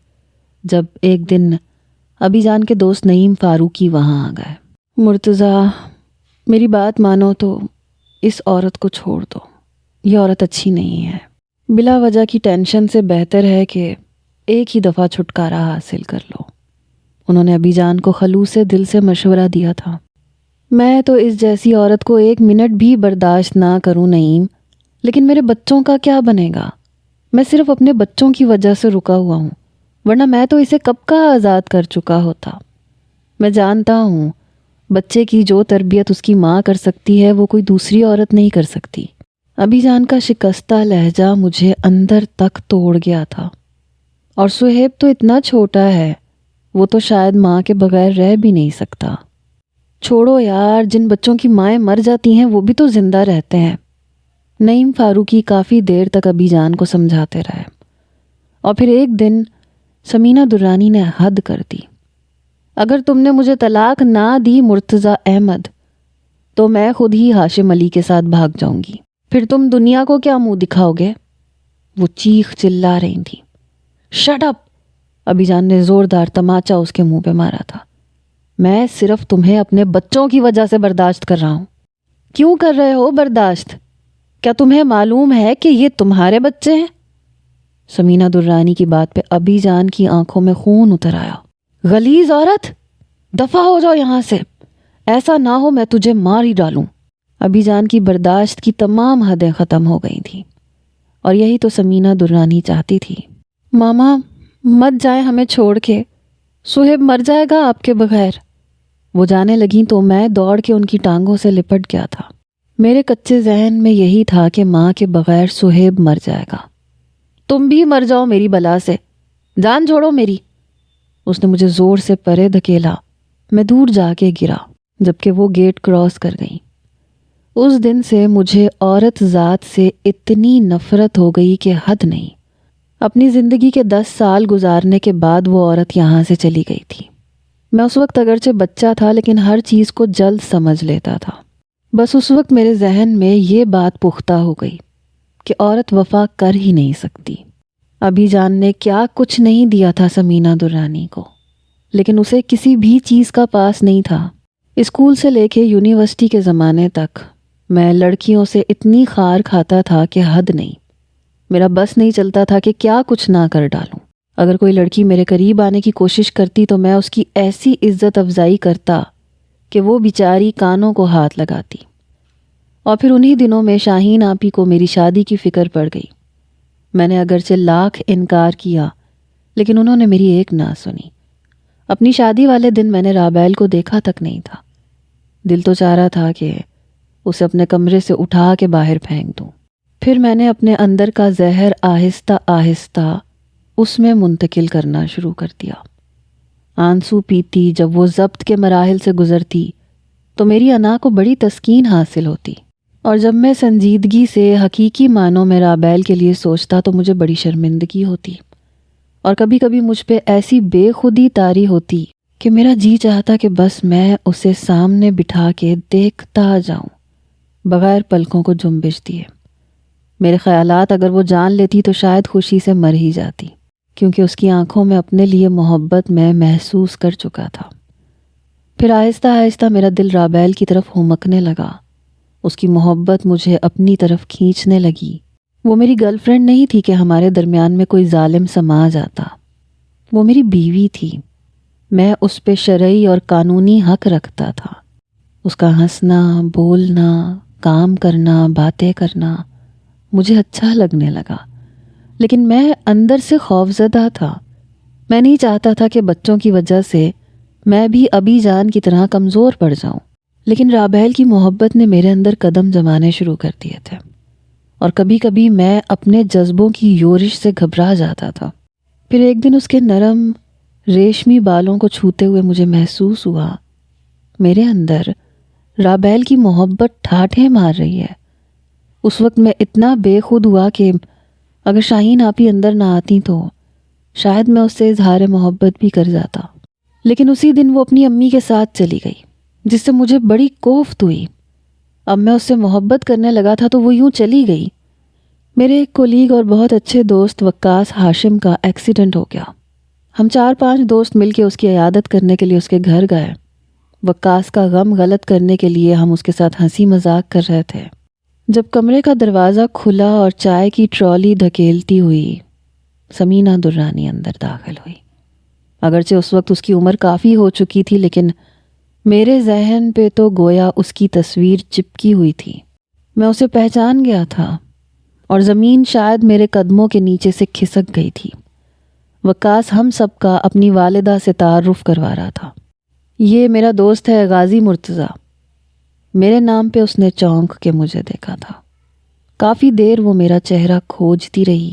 جب ایک دن ابی جان کے دوست نعیم فاروقی وہاں آ گئے۔ مرتضیٰ، میری بات مانو تو اس عورت کو چھوڑ دو، یہ عورت اچھی نہیں ہے۔ بلا وجہ کی ٹینشن سے بہتر ہے کہ ایک ہی دفعہ چھٹکارا حاصل کر لو۔ انہوں نے ابی جان کو خلوص دل سے مشورہ دیا تھا۔ میں تو اس جیسی عورت کو 1 منٹ بھی برداشت نہ کروں نعیم، لیکن میرے بچوں کا کیا بنے گا؟ میں صرف اپنے بچوں کی وجہ سے رکا ہوا ہوں، ورنہ میں تو اسے کب کا آزاد کر چکا ہوتا۔ میں جانتا ہوں بچے کی جو تربیت اس کی ماں کر سکتی ہے وہ کوئی دوسری عورت نہیں کر سکتی۔ ابی جان کا شکستہ لہجہ مجھے اندر تک توڑ گیا تھا۔ اور سہیب تو اتنا چھوٹا ہے، وہ تو شاید ماں کے بغیر رہ بھی نہیں سکتا۔ چھوڑو یار، جن بچوں کی مائیں مر جاتی ہیں وہ بھی تو زندہ رہتے ہیں۔ نعیم فاروقی کافی دیر تک ابی جان کو سمجھاتے رہے، اور پھر ایک دن سمینہ درانی نے حد کر دی۔ اگر تم نے مجھے طلاق نہ دی مرتضیٰ احمد تو میں خود ہی ہاشم علی کے ساتھ بھاگ جاؤں گی، پھر تم دنیا کو کیا منہ دکھاؤ گے؟ وہ چیخ چلا رہی تھی۔ Shut up! ابی جان نے زوردار تماچا اس کے منہ پہ مارا تھا۔ میں صرف تمہیں اپنے بچوں کی وجہ سے برداشت کر رہا ہوں۔ کیوں کر رہے ہو برداشت؟ کیا تمہیں معلوم ہے کہ یہ تمہارے بچے ہیں؟ سمینہ درانی کی بات پہ ابی جان کی آنکھوں میں خون اتر آیا۔ غلیظ عورت، دفع ہو جاؤ یہاں سے، ایسا نہ ہو میں تجھے مار ہی ڈالوں۔ ابی جان کی برداشت کی تمام حدیں ختم ہو گئی تھیں۔ اور یہی تو سمینہ درانی چاہتی تھی۔ ماما مت جائیں ہمیں چھوڑ کے، صہیب مر جائے گا آپ کے بغیر۔ وہ جانے لگیں تو میں دوڑ کے ان کی ٹانگوں سے لپٹ گیا تھا۔ میرے کچے ذہن میں یہی تھا کہ ماں کے بغیر صہیب مر جائے گا۔ تم بھی مر جاؤ میری بلا سے، جان چھوڑو میری۔ اس نے مجھے زور سے پرے دھکیلا، میں دور جا کے گرا جبکہ وہ گیٹ کراس کر گئی۔ اس دن سے مجھے عورت ذات سے اتنی نفرت ہو گئی کہ حد نہیں۔ اپنی زندگی کے 10 سال گزارنے کے بعد وہ عورت یہاں سے چلی گئی تھی۔ میں اس وقت اگرچہ بچہ تھا لیکن ہر چیز کو جلد سمجھ لیتا تھا۔ بس اس وقت میرے ذہن میں یہ بات پختہ ہو گئی کہ عورت وفا کر ہی نہیں سکتی۔ ابھی جان نے کیا کچھ نہیں دیا تھا سمینہ درانی کو، لیکن اسے کسی بھی چیز کا پاس نہیں تھا۔ اسکول سے لے کے یونیورسٹی کے زمانے تک میں لڑکیوں سے اتنی خار کھاتا تھا کہ حد نہیں۔ میرا بس نہیں چلتا تھا کہ کیا کچھ نہ کر ڈالوں۔ اگر کوئی لڑکی میرے قریب آنے کی کوشش کرتی تو میں اس کی ایسی عزت افزائی کرتا کہ وہ بیچاری کانوں کو ہاتھ لگاتی۔ اور پھر انہی دنوں میں شاہین آپی کو میری شادی کی فکر پڑ گئی۔ میں نے اگرچہ لاکھ انکار کیا لیکن انہوں نے میری ایک نہ سنی۔ اپنی شادی والے دن میں نے رابیل کو دیکھا تک نہیں تھا۔ دل تو چاہ رہا تھا کہ اسے اپنے کمرے سے اٹھا کے باہر پھینک دوں۔ پھر میں نے اپنے اندر کا زہر آہستہ آہستہ اس میں منتقل کرنا شروع کر دیا۔ آنسو پیتی جب وہ ضبط کے مراحل سے گزرتی تو میری انا کو بڑی تسکین حاصل ہوتی، اور جب میں سنجیدگی سے حقیقی معنوں میں رابیل کے لیے سوچتا تو مجھے بڑی شرمندگی ہوتی، اور کبھی کبھی مجھ پہ ایسی بے خودی طاری ہوتی کہ میرا جی چاہتا کہ بس میں اسے سامنے بٹھا کے دیکھتا جاؤں بغیر پلکوں کو جنبش دیے۔ میرے خیالات اگر وہ جان لیتی تو شاید خوشی سے مر ہی جاتی، کیونکہ اس کی آنکھوں میں اپنے لیے محبت میں محسوس کر چکا تھا۔ پھر آہستہ آہستہ میرا دل رابیل کی طرف ہمکنے لگا۔ اس کی محبت مجھے اپنی طرف کھینچنے لگی۔ وہ میری گرل فرینڈ نہیں تھی کہ ہمارے درمیان میں کوئی ظالم سما جاتا۔ وہ میری بیوی تھی۔ میں اس پہ شرعی اور قانونی حق رکھتا تھا۔ اس کا ہنسنا، بولنا، کام کرنا، باتیں کرنا مجھے اچھا لگنے لگا، لیکن میں اندر سے خوفزدہ تھا۔ میں نہیں چاہتا تھا کہ بچوں کی وجہ سے میں بھی ابی جان کی طرح کمزور پڑ جاؤں، لیکن رابیل کی محبت نے میرے اندر قدم جمانے شروع کر دیے تھے، اور کبھی کبھی میں اپنے جذبوں کی یورش سے گھبرا جاتا تھا۔ پھر ایک دن اس کے نرم ریشمی بالوں کو چھوتے ہوئے مجھے محسوس ہوا میرے اندر رابیل کی محبت ٹھاٹھیں مار رہی ہے۔ اس وقت میں اتنا بے خود ہوا کہ اگر شاہین آپی اندر نہ آتی تو شاید میں اس سے اظہار محبت بھی کر جاتا، لیکن اسی دن وہ اپنی امی کے ساتھ چلی گئی، جس سے مجھے بڑی کوفت ہوئی۔ اب میں اس سے محبت کرنے لگا تھا تو وہ یوں چلی گئی۔ میرے ایک کولیگ اور بہت اچھے دوست وقاص ہاشم کا ایکسیڈنٹ ہو گیا۔ ہم 4-5 دوست مل کے اس کی عیادت کرنے کے لیے اس کے گھر گئے۔ وقاص کا غم غلط کرنے کے لیے ہم اس کے ساتھ ہنسی مذاق کر رہے تھے جب کمرے کا دروازہ کھلا اور چائے کی ٹرالی دھکیلتی ہوئی سمینہ درانی اندر داخل ہوئی۔ اگرچہ اس وقت اس کی عمر کافی ہو چکی تھی لیکن میرے ذہن پہ تو گویا اس کی تصویر چپکی ہوئی تھی۔ میں اسے پہچان گیا تھا اور زمین شاید میرے قدموں کے نیچے سے کھسک گئی تھی۔ وقاص ہم سب کا اپنی والدہ سے تعارف کروا رہا تھا۔ یہ میرا دوست ہے غازی مرتضیٰ۔ میرے نام پہ اس نے چونک کے مجھے دیکھا تھا۔ کافی دیر وہ میرا چہرہ کھوجتی رہی،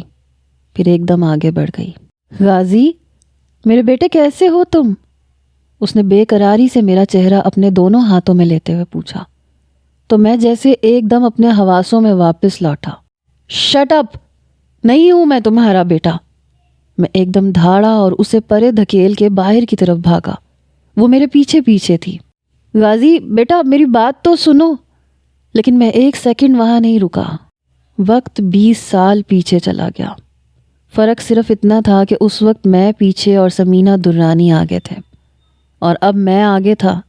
پھر ایک دم آگے بڑھ گئی۔ غازی، میرے بیٹے کیسے ہو تم؟ اس نے بے قراری سے میرا چہرہ اپنے دونوں ہاتھوں میں لیتے ہوئے پوچھا تو میں جیسے ایک دم اپنے حواسوں میں واپس لوٹا۔ شٹ اپ، نہیں ہوں میں تمہارا بیٹا۔ میں ایک دم دھاڑا اور اسے پرے دھکیل کے باہر کی طرف بھاگا۔ وہ میرے پیچھے پیچھے تھی۔ غازی بیٹا میری بات تو سنو۔ لیکن میں ایک سیکنڈ وہاں نہیں رکا۔ وقت 20 سال پیچھے چلا گیا۔ فرق صرف اتنا تھا کہ اس وقت میں پیچھے اور سمینہ درانی آگے تھے، اور اب میں آگے تھا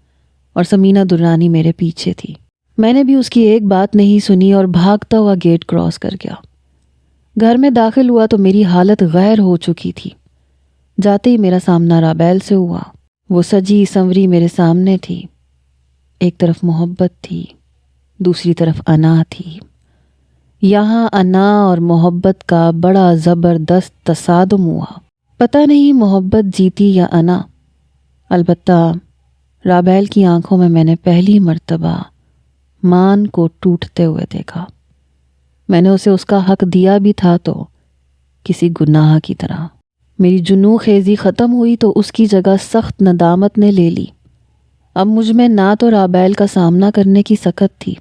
اور سمینہ درانی میرے پیچھے تھی۔ میں نے بھی اس کی ایک بات نہیں سنی اور بھاگتا ہوا گیٹ کراس کر گیا۔ گھر میں داخل ہوا تو میری حالت غیر ہو چکی تھی۔ جاتے ہی میرا سامنا رابیل سے ہوا۔ وہ سجی سنوری میرے سامنے تھی۔ ایک طرف محبت تھی، دوسری طرف انا تھی۔ یہاں انا اور محبت کا بڑا زبردست تصادم ہوا۔ پتہ نہیں محبت جیتی یا انا، البتہ رابیل کی آنکھوں میں نے پہلی مرتبہ مان کو ٹوٹتے ہوئے دیکھا۔ میں نے اسے اس کا حق دیا بھی تھا تو کسی گناہ کی طرح۔ میری جنوں خیزی ختم ہوئی تو اس کی جگہ سخت ندامت نے لے لی۔ اب مجھ میں نہ تو رابیل کا سامنا کرنے کی سخت تھی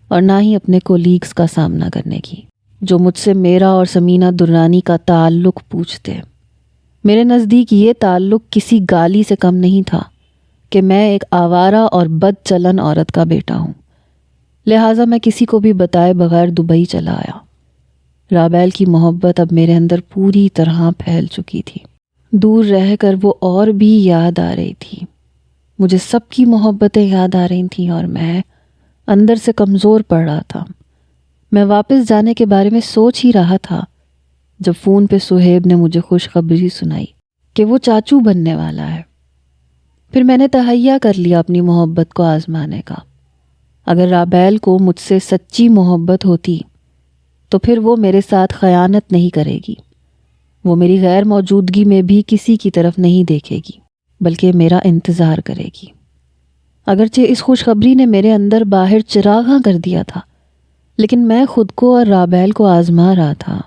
اور نہ ہی اپنے کولیگز کا سامنا کرنے کی، جو مجھ سے میرا اور سمینہ درانی کا تعلق پوچھتے۔ میرے نزدیک یہ تعلق کسی گالی سے کم نہیں تھا کہ میں ایک آوارہ اور بد چلن عورت کا بیٹا ہوں، لہٰذا میں کسی کو بھی بتائے بغیر دبئی چلا آیا۔ رابیل کی محبت اب میرے اندر پوری طرح پھیل چکی تھی۔ دور رہ کر وہ اور بھی یاد آ رہی تھی، مجھے سب کی محبتیں یاد آ رہی تھیں اور میں اندر سے کمزور پڑ رہا تھا۔ میں واپس جانے کے بارے میں سوچ ہی رہا تھا جب فون پہ سہیب نے مجھے خوشخبری سنائی کہ وہ چاچو بننے والا ہے۔ پھر میں نے تہیہ کر لیا اپنی محبت کو آزمانے کا۔ اگر رابیل کو مجھ سے سچی محبت ہوتی تو پھر وہ میرے ساتھ خیانت نہیں کرے گی۔ وہ میری غیر موجودگی میں بھی کسی کی طرف نہیں دیکھے گی بلکہ میرا انتظار کرے گی۔ اگرچہ اس خوشخبری نے میرے اندر باہر چراغاں کر دیا تھا، لیکن میں خود کو اور رابیل کو آزما رہا تھا۔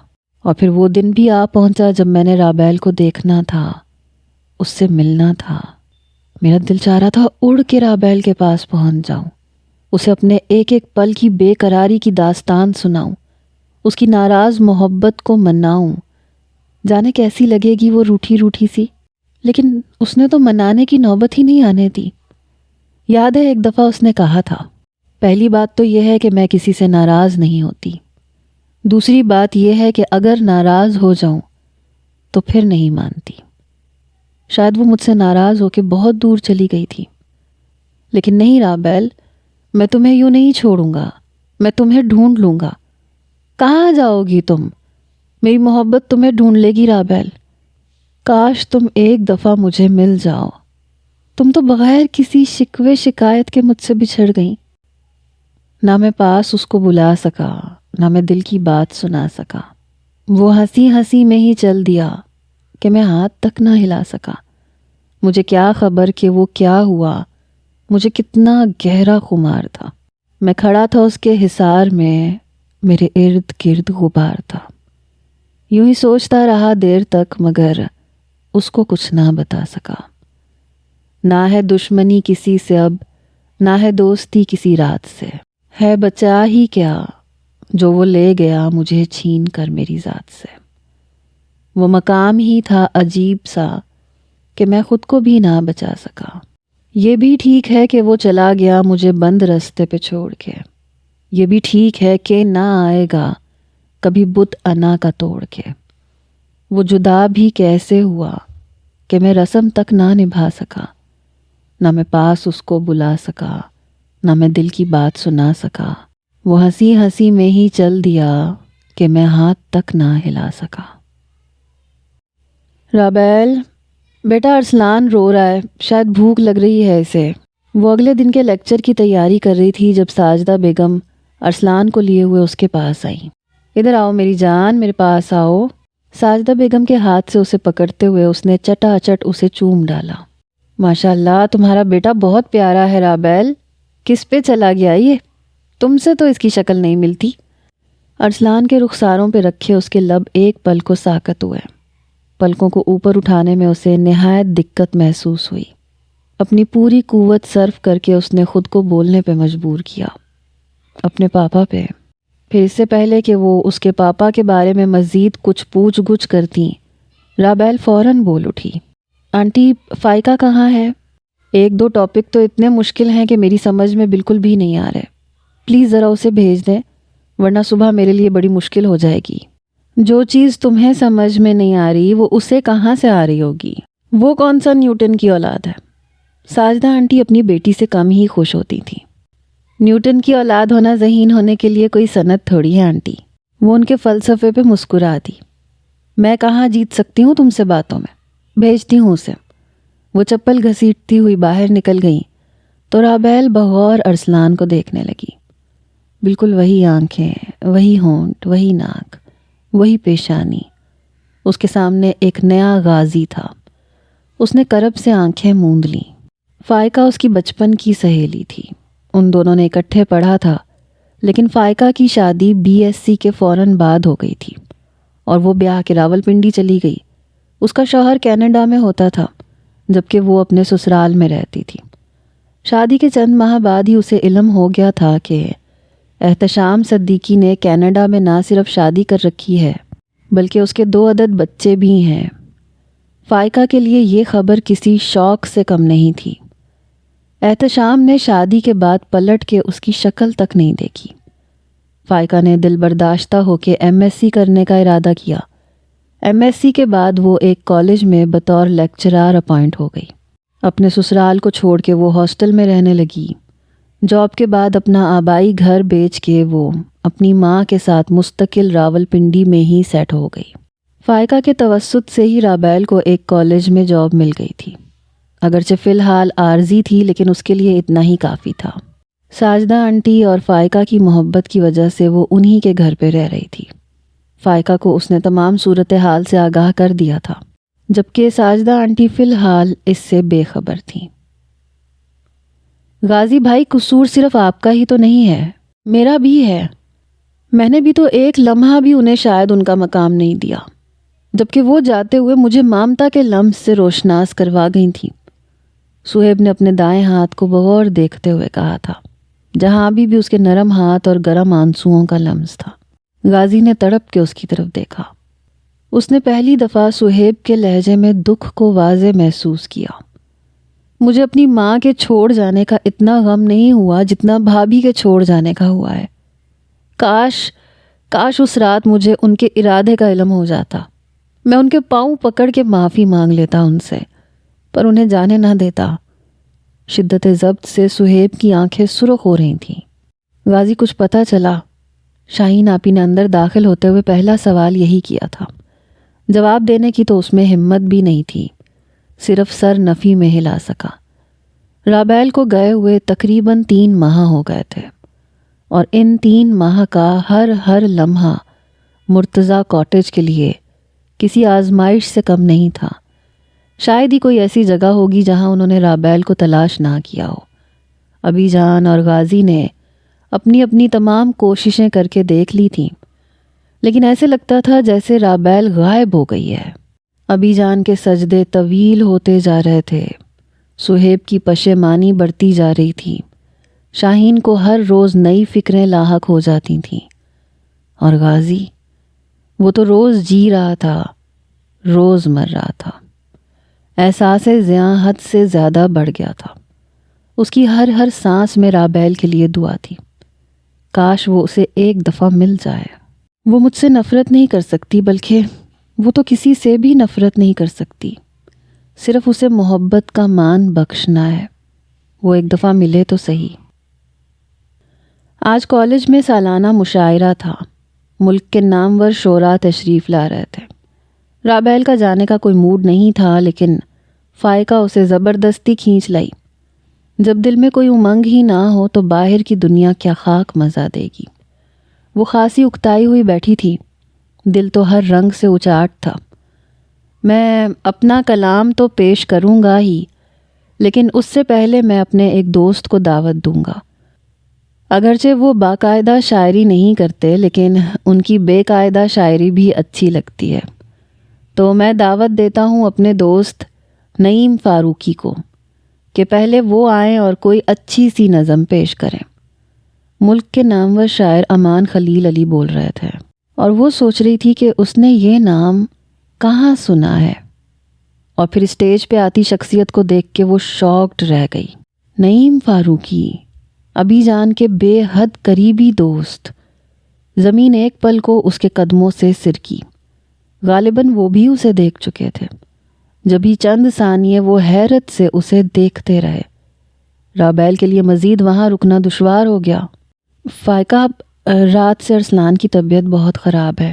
اور پھر وہ دن بھی آ پہنچا جب میں نے رابیل کو دیکھنا تھا، اس سے ملنا تھا۔ میرا دل چاہ رہا تھا اڑ کے رابیل کے پاس پہنچ جاؤں، اسے اپنے ایک ایک پل کی بے قراری کی داستان سناؤں، اس کی ناراض محبت کو مناؤں۔ جانے کیسی لگے گی وہ روٹھی روٹھی سی، لیکن اس نے تو منانے کی نوبت ہی نہیں آنے دی۔ یاد ہے ایک دفعہ اس نے کہا تھا، پہلی بات تو یہ ہے کہ میں کسی سے ناراض نہیں ہوتی، دوسری بات یہ ہے کہ اگر ناراض ہو جاؤں تو پھر نہیں مانتی۔ شاید وہ مجھ سے ناراض ہو کے بہت دور چلی گئی تھی، لیکن نہیں رابیل، میں تمہیں یوں نہیں چھوڑوں گا، میں تمہیں ڈھونڈ لوں گا۔ کہاں جاؤ گی تم؟ میری محبت تمہیں ڈھونڈ لے گی رابیل۔ کاش تم ایک دفعہ مجھے مل جاؤ۔ تم تو بغیر کسی شکوے شکایت کے مجھ سے بچھڑ گئیں۔ نہ میں پاس اس کو بلا سکا، نہ میں دل کی بات سنا سکا۔ وہ ہنسی ہنسی میں ہی چل دیا کہ میں ہاتھ تک نہ ہلا سکا۔ مجھے کیا خبر کہ وہ کیا ہوا، مجھے کتنا گہرا خمار تھا۔ میں کھڑا تھا اس کے حصار میں، میرے ارد گرد غبار تھا۔ یوں ہی سوچتا رہا دیر تک، مگر اس کو کچھ نہ بتا سکا۔ نہ ہے دشمنی کسی سے اب، نہ ہے دوستی کسی رات سے، ہے بچا ہی کیا جو وہ لے گیا مجھے چھین کر میری ذات سے۔ وہ مقام ہی تھا عجیب سا کہ میں خود کو بھی نہ بچا سکا۔ یہ بھی ٹھیک ہے کہ وہ چلا گیا مجھے بند رستے پہ چھوڑ کے، یہ بھی ٹھیک ہے کہ نہ آئے گا کبھی بت انا کا توڑ کے۔ وہ جدا بھی کیسے ہوا کہ میں رسم تک نہ نبھا سکا، نہ میں پاس اس کو بلا سکا، نہ میں دل کی بات سنا سکا۔ وہ ہنسی ہنسی میں ہی چل دیا کہ میں ہاتھ تک نہ ہلا سکا۔ رابیل بیٹا، ارسلان رو رہا ہے، شاید بھوک لگ رہی ہے اسے۔ وہ اگلے دن کے لیکچر کی تیاری کر رہی تھی جب ساجدہ بیگم ارسلان کو لیے ہوئے اس کے پاس آئی۔ ادھر آؤ میری جان، میرے پاس آؤ۔ ساجدہ بیگم کے ہاتھ سے اسے پکڑتے ہوئے اس نے چٹا چٹ اسے چوم ڈالا۔ ماشاء اللہ، تمہارا بیٹا بہت پیارا ہے رابیل، کس پہ چلا گیا یہ؟ تم سے تو اس کی شکل نہیں ملتی۔ ارسلان کے رخساروں پہ رکھے اس کے لب ایک پل کو ساکت ہوئے۔ پلکوں کو اوپر اٹھانے میں اسے نہایت دقت محسوس ہوئی۔ اپنی پوری قوت صرف کر کے اس نے خود کو بولنے پہ مجبور کیا، اپنے پاپا پہ۔ پھر اس سے پہلے کہ وہ اس کے پاپا کے بارے میں مزید کچھ پوچھ گچھ کرتی، رابیل فوراً بول اٹھی، آنٹی فائقہ کہاں ہے؟ ایک دو ٹاپک تو اتنے مشکل ہیں کہ میری سمجھ میں بالکل بھی نہیں آ رہے، پلیز ذرا اسے بھیج دیں، ورنہ صبح میرے لیے بڑی مشکل ہو جائے گی۔ جو چیز تمہیں سمجھ میں نہیں آ رہی وہ اسے کہاں سے آ رہی ہوگی؟ وہ کون سا نیوٹن کی اولاد ہے؟ ساجدہ آنٹی اپنی بیٹی سے کم ہی خوش ہوتی تھی۔ نیوٹن کی اولاد ہونا ذہین ہونے کے لیے کوئی سند تھوڑی ہے آنٹی۔ وہ ان کے فلسفے پہ مسکرا دی۔ میں کہاں جیت سکتی ہوں تم سے باتوں میں، بھیجتی ہوں اسے۔ وہ چپل گھسیٹتی ہوئی باہر نکل گئی تو رابیل بغور ارسلان کو دیکھنے لگی۔ بالکل وہی آنکھیں، وہی ہونٹ، وہی ناک، وہی پیشانی۔ اس کے سامنے ایک نیا غازی تھا۔ اس نے کرب سے آنکھیں موند لیں۔ فائقہ اس کی بچپن کی سہیلی تھی۔ ان دونوں نے اکٹھے پڑھا تھا، لیکن فائقہ کی شادی BSc کے فوراً بعد ہو گئی تھی اور وہ بیاہ کے راولپنڈی چلی گئی۔ اس کا شوہر کینیڈا میں ہوتا تھا، جبکہ وہ اپنے سسرال میں رہتی تھی۔ شادی کے چند ماہ بعد ہی اسے علم ہو گیا تھا کہ احتشام صدیقی نے کینیڈا میں نہ صرف شادی کر رکھی ہے بلکہ اس کے 2 عدد بچے بھی ہیں۔ فائقہ کے لیے یہ خبر کسی شوق سے کم نہیں تھی۔ احتشام نے شادی کے بعد پلٹ کے اس کی شکل تک نہیں دیکھی۔ فائقہ نے دل برداشتہ ہو کے MSc کرنے کا ارادہ کیا۔ MSc کے بعد وہ ایک کالج میں بطور لیکچرار اپائنٹ ہو گئی۔ اپنے سسرال کو چھوڑ کے وہ ہاسٹل میں رہنے لگی۔ جاب کے بعد اپنا آبائی گھر بیچ کے وہ اپنی ماں کے ساتھ مستقل راولپنڈی میں ہی سیٹ ہو گئی۔ فائقہ کے توسط سے ہی رابیل کو ایک کالج میں جاب مل گئی تھی، اگرچہ فی الحال عارضی تھی لیکن اس کے لیے اتنا ہی کافی تھا۔ ساجدہ آنٹی اور فائقہ کی محبت کی وجہ سے وہ انہی کے گھر پہ رہ رہی تھی۔ فائقہ کو اس نے تمام صورتحال سے آگاہ کر دیا تھا، جبکہ ساجدہ آنٹی فی الحال اس سے بے خبر تھیں۔ غازی بھائی، قصور صرف آپ کا ہی تو نہیں ہے، میرا بھی ہے۔ میں نے بھی تو ایک لمحہ بھی انہیں شاید ان کا مقام نہیں دیا، جبکہ وہ جاتے ہوئے مجھے مامتا کے لمس سے روشناس کروا گئی تھیں۔ صہیب نے اپنے دائیں ہاتھ کو بغور دیکھتے ہوئے کہا تھا، جہاں ابھی بھی اس کے نرم ہاتھ اور گرم آنسوؤں کا لمس تھا۔ غازی نے تڑپ کے اس کی طرف دیکھا۔ اس نے پہلی دفعہ صہیب کے لہجے میں دکھ کو واضح محسوس کیا۔ مجھے اپنی ماں کے چھوڑ جانے کا اتنا غم نہیں ہوا جتنا بھابھی کے چھوڑ جانے کا ہوا ہے۔ کاش اس رات مجھے ان کے ارادے کا علم ہو جاتا۔ میں ان کے پاؤں پکڑ کے معافی مانگ لیتا ان سے، پر انہیں جانے نہ دیتا۔ شدت ضبط سے صہیب کی آنکھیں سرخ ہو رہی تھیں۔ غازی، کچھ پتہ چلا؟ شاہین آپی نے اندر داخل ہوتے ہوئے پہلا سوال یہی کیا تھا۔ جواب دینے کی تو اس میں ہمت بھی نہیں تھی، صرف سر نفی میں ہلا سکا۔ رابیل کو گئے ہوئے تقریباً 3 ماہ ہو گئے تھے، اور ان 3 ماہ کا ہر لمحہ مرتضیٰ کاٹیج کے لیے کسی آزمائش سے کم نہیں تھا۔ شاید ہی کوئی ایسی جگہ ہوگی جہاں انہوں نے رابیل کو تلاش نہ کیا ہو۔ ابی جان اور غازی نے اپنی اپنی تمام کوششیں کر کے دیکھ لی تھیں، لیکن ایسے لگتا تھا جیسے رابیل غائب ہو گئی ہے۔ ابی جان کے سجدے طویل ہوتے جا رہے تھے، صہیب کی پشیمانی بڑھتی جا رہی تھی، شاہین کو ہر روز نئی فکریں لاحق ہو جاتی تھیں، اور غازی، وہ تو روز جی رہا تھا، روز مر رہا تھا۔ احساس زیاں حد سے زیادہ بڑھ گیا تھا۔ اس کی ہر سانس میں رابیل کے لیے دعا تھی۔ کاش وہ اسے ایک دفعہ مل جائے۔ وہ مجھ سے نفرت نہیں کر سکتی، بلکہ وہ تو کسی سے بھی نفرت نہیں کر سکتی، صرف اسے محبت کا مان بخشنا ہے۔ وہ ایک دفعہ ملے تو صحیح۔ آج کالج میں سالانہ مشاعرہ تھا۔ ملک کے نامور شعراء تشریف لا رہے تھے۔ رابیل کا جانے کا کوئی موڈ نہیں تھا، لیکن فائقہ اسے زبردستی کھینچ لائی۔ جب دل میں کوئی امنگ ہی نہ ہو تو باہر کی دنیا کیا خاک مزہ دے گی۔ وہ خاصی اکتائی ہوئی بیٹھی تھی، دل تو ہر رنگ سے اچاٹ تھا۔ میں اپنا کلام تو پیش کروں گا ہی، لیکن اس سے پہلے میں اپنے ایک دوست کو دعوت دوں گا۔ اگرچہ وہ باقاعدہ شاعری نہیں کرتے، لیکن ان کی بے قاعدہ شاعری بھی اچھی لگتی ہے۔ تو میں دعوت دیتا ہوں اپنے دوست نعیم فاروقی کو کہ پہلے وہ آئیں اور کوئی اچھی سی نظم پیش کریں۔ ملک کے نامور شاعر امان خلیل علی بول رہے تھے، اور وہ سوچ رہی تھی کہ اس نے یہ نام کہاں سنا ہے، اور پھر اسٹیج پہ آتی شخصیت کو دیکھ کے وہ شاکڈ رہ گئی۔ نعیم فاروقی، ابی جان کے بے حد قریبی دوست۔ زمین ایک پل کو اس کے قدموں سے سرکی۔ غالباً وہ بھی اسے دیکھ چکے تھے، جبھی چند ثانیے وہ حیرت سے اسے دیکھتے رہے۔ رابیل کے لیے مزید وہاں رکنا دشوار ہو گیا۔ فائقہ، رات سے ارسلان کی طبیعت بہت خراب ہے،